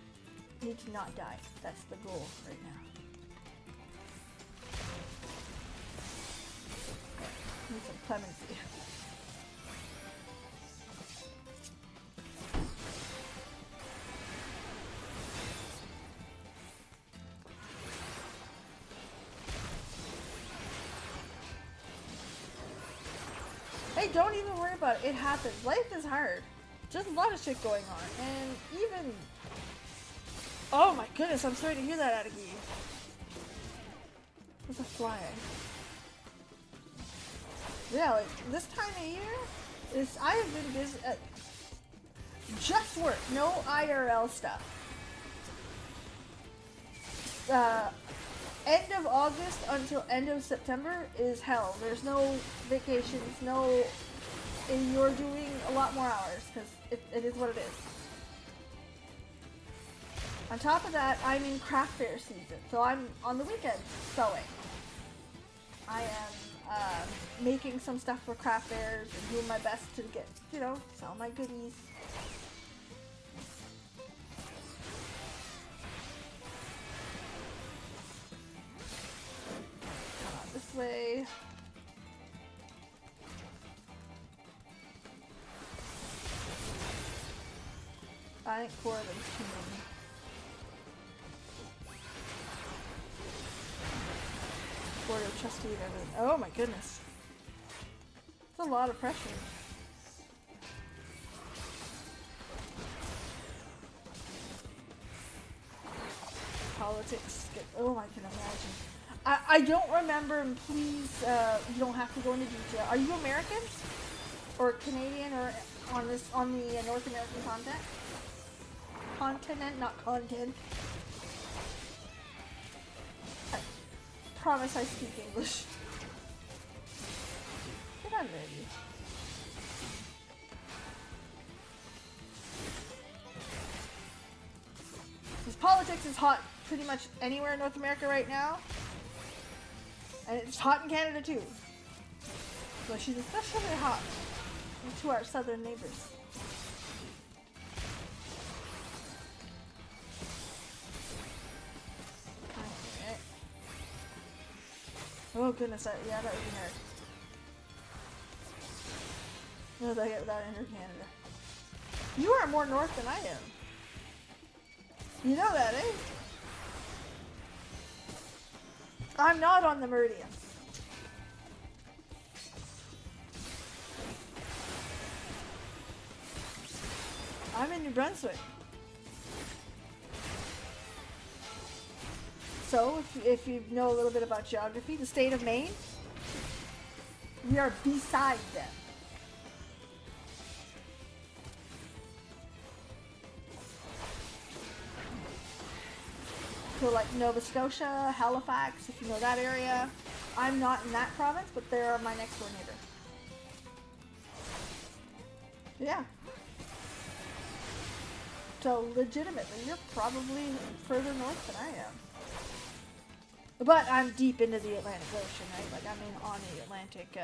Need to not die. That's the goal right now. Need some clemency. don't even worry about it. It happens. Life is hard. Just a lot of shit going on. And even... Oh my goodness, I'm sorry to hear that out of you. There's a fly. Yeah, like, this time of year, I have been busy... just work. No IRL stuff. End of August until end of September is hell. There's no vacations, no... And you're doing a lot more hours, because it is what it is. On top of that, I'm in craft fair season, so I'm on the weekends sewing. I am making some stuff for craft fairs and doing my best to get, you know, sell my goodies. Come on this way. I think 4 of them's too many. Board of trustee and everything. Oh my goodness. That's a lot of pressure. Politics. Oh, I can imagine. I don't remember, and please, you don't have to go into detail. Are you American? Or Canadian, or on the North American continent? Continent, not content. I promise I speak English. Get on ready. Because politics is hot pretty much anywhere in North America right now. And it's hot in Canada too. So she's especially hot to our southern neighbors. Oh goodness, yeah, that would be hard. No, they get without enter Canada. You are more north than I am. You know that, eh? I'm not on the meridian. I'm in New Brunswick. So, if you know a little bit about geography, the state of Maine, we are beside them. So like Nova Scotia, Halifax, if you know that area. I'm not in that province, but they're my next door neighbor. Yeah. So legitimately, you're probably further north than I am. But I'm deep into the Atlantic Ocean, right? Like I'm in on the Atlantic.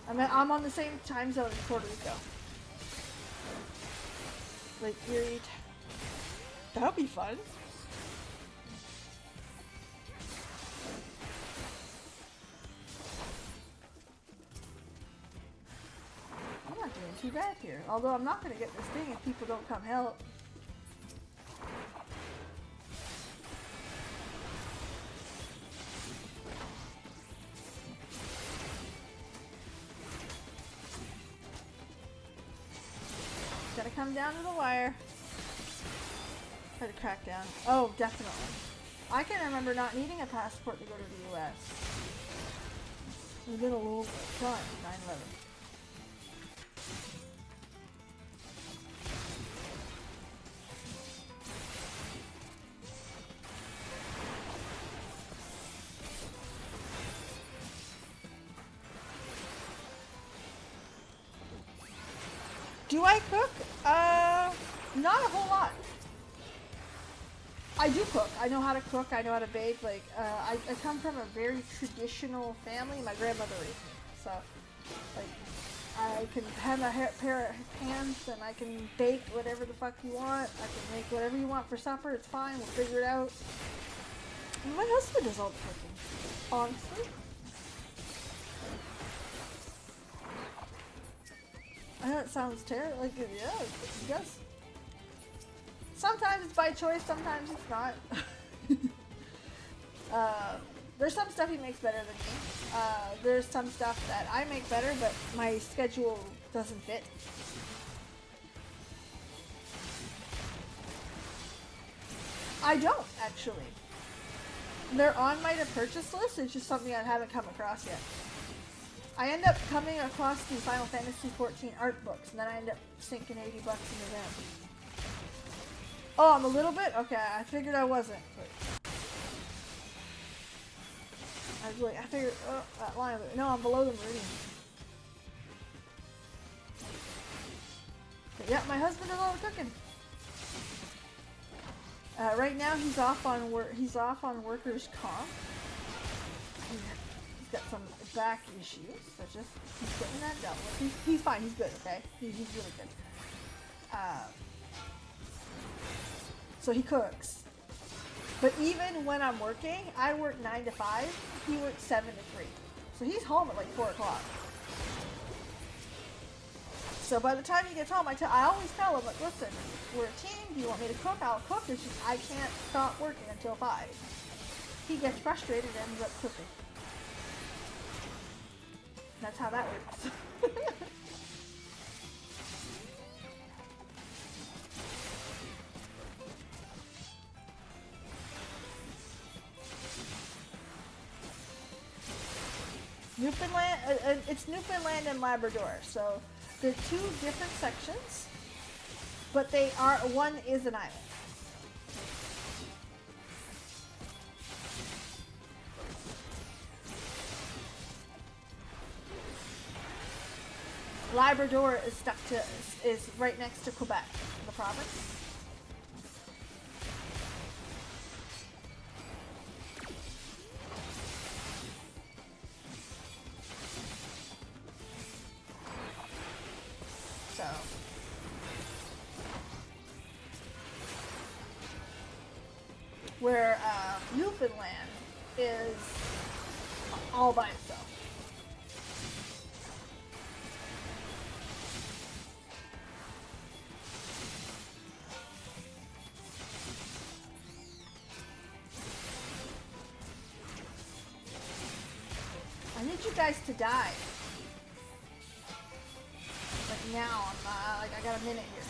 I'm on the same time zone as Puerto Rico. Lake Erie. That would be fun. I'm not doing too bad here. Although I'm not going to get this thing if people don't come help. Gotta come down to the wire. Try to crack down. Oh, definitely. I can remember not needing a passport to go to the US. It's been a little time, 9/11. Do I cook? Not a whole lot. I do cook. I know how to cook. I know how to bake. Like, I come from a very traditional family. My grandmother raised me. So, like, I can have a pair of hands and I can bake whatever the fuck you want. I can make whatever you want for supper. It's fine. We'll figure it out. And my husband does all the cooking. Honestly. I know it sounds terrible. Like, yeah, yes. Sometimes it's by choice, sometimes it's not. There's some stuff he makes better than me. There's some stuff that I make better, but my schedule doesn't fit. I don't, actually. They're on my to purchase list, it's just something I haven't come across yet. I end up coming across the Final Fantasy XIV art books, and then I end up sinking $80 into them. Oh, I'm a little bit? Okay, I figured I wasn't. I was like, I figured, oh, that line, no, I'm below the meridian. But yeah, my husband does all the cooking. Right now he's off on workers' comp. He's got some back issues, so just he's getting that dealt with. He's fine. He's good. Okay, he's really good. So he cooks. But even when I'm working, I work 9 to 5. He works 7 to 3. So he's home at like 4 o'clock. So by the time he gets home, I always tell him, like, listen, we're a team. Do you want me to cook? I'll cook. It's just I can't stop working until 5. He gets frustrated and ends up cooking. That's how that works. Newfoundland, it's Newfoundland and Labrador, so they're 2 different sections, but one is an island. Labrador is right next to Quebec, the province. So, where Newfoundland is all by itself. I need you guys to die. Like now, I'm I got a minute here.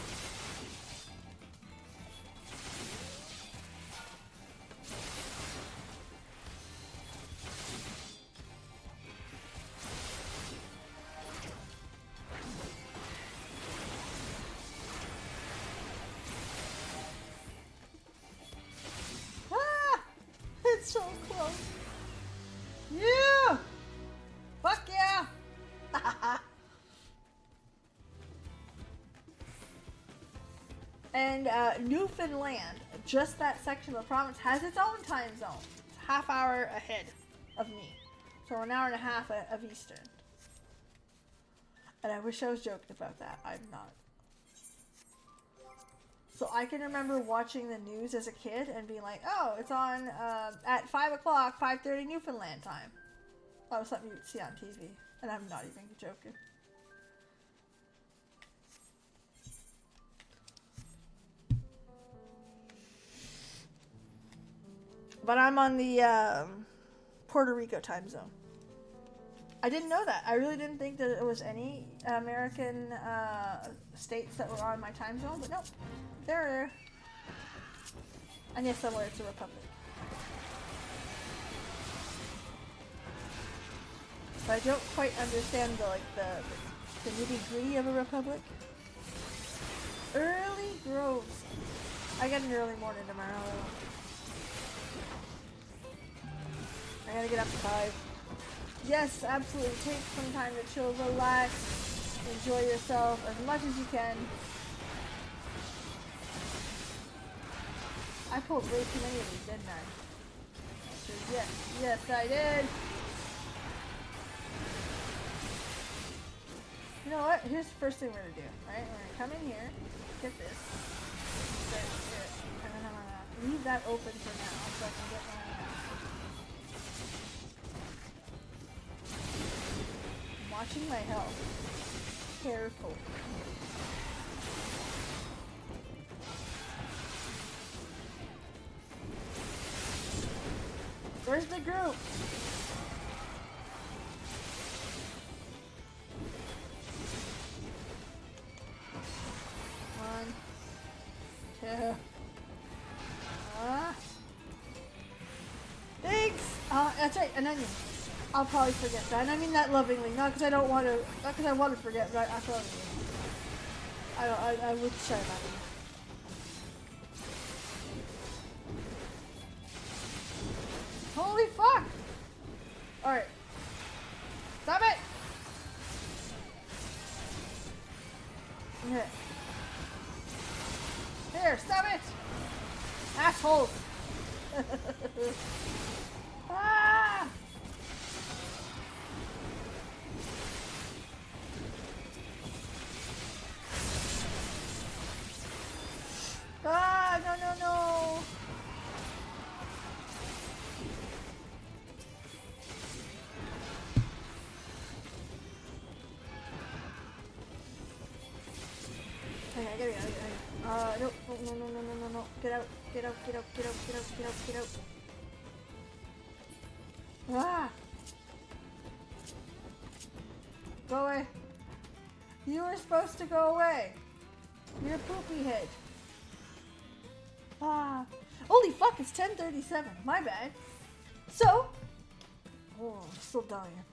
Ah! It's so close. Yeah! Fuck yeah! And Newfoundland, just that section of the province, has its own time zone. It's a half hour ahead of me. So an hour and a half of Eastern. And I wish I was joking about that. I'm not. So I can remember watching the news as a kid and being like, oh, it's on at 5 o'clock, 5:30 Newfoundland time. That was something you would see on TV. And I'm not even joking. But I'm on the Puerto Rico time zone. I didn't know that. I really didn't think that there was any American states that were on my time zone, but nope. They're... And yes, somewhere it's a republic. But I don't quite understand the nitty-gritty of a republic. Early groves. I got an early morning tomorrow. I gotta get up at 5. Yes, absolutely. Take some time to chill, relax, enjoy yourself as much as you can. I pulled way too many of these, didn't I? Yes, yes, I did. You know what? Here's the first thing we're gonna do. Right? We're gonna come in here, get this, and then I'm gonna leave that open for now so I can get my. Watching my health carefully. Where's the group? One, two. Thanks. That's right, an onion. I'll probably forget that, and I mean that lovingly, not because I don't want to, not because I want to forget, but I probably. I would share that. Holy fuck! Alright. Stop it! Here. Here, stop it! Assholes! Ah! Ah, no, no, no! Okay, I gotta go. No, no, no, no, no, no, no. Get out, get out, get out, get out, get out, get out, get out. Ah! Go away. You were supposed to go away. You're a poopy head. Ah. Holy fuck, it's 10:37. My bad. So. Oh, I'm still dying.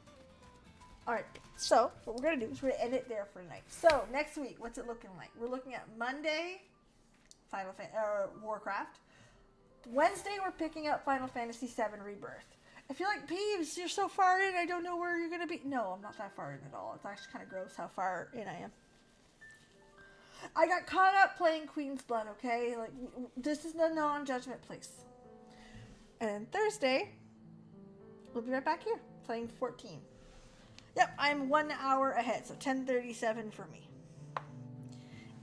Alright, so what we're going to do is we're going to end it there for tonight. So, next week, what's it looking like? We're looking at Monday, Warcraft. Wednesday, we're picking up Final Fantasy VII Rebirth. I feel like, Peeves, you're so far in, I don't know where you're going to be. No, I'm not that far in at all. It's actually kind of gross how far in I am. I got caught up playing Queen's Blood, okay? Like, this is the non-judgment place. And Thursday, we'll be right back here, playing 14. Yep, I'm 1 hour ahead, so 10:37 for me.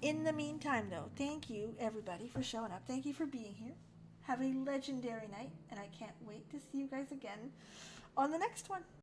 In the meantime, though, thank you, everybody, for showing up. Thank you for being here. Have a legendary night, and I can't wait to see you guys again on the next one.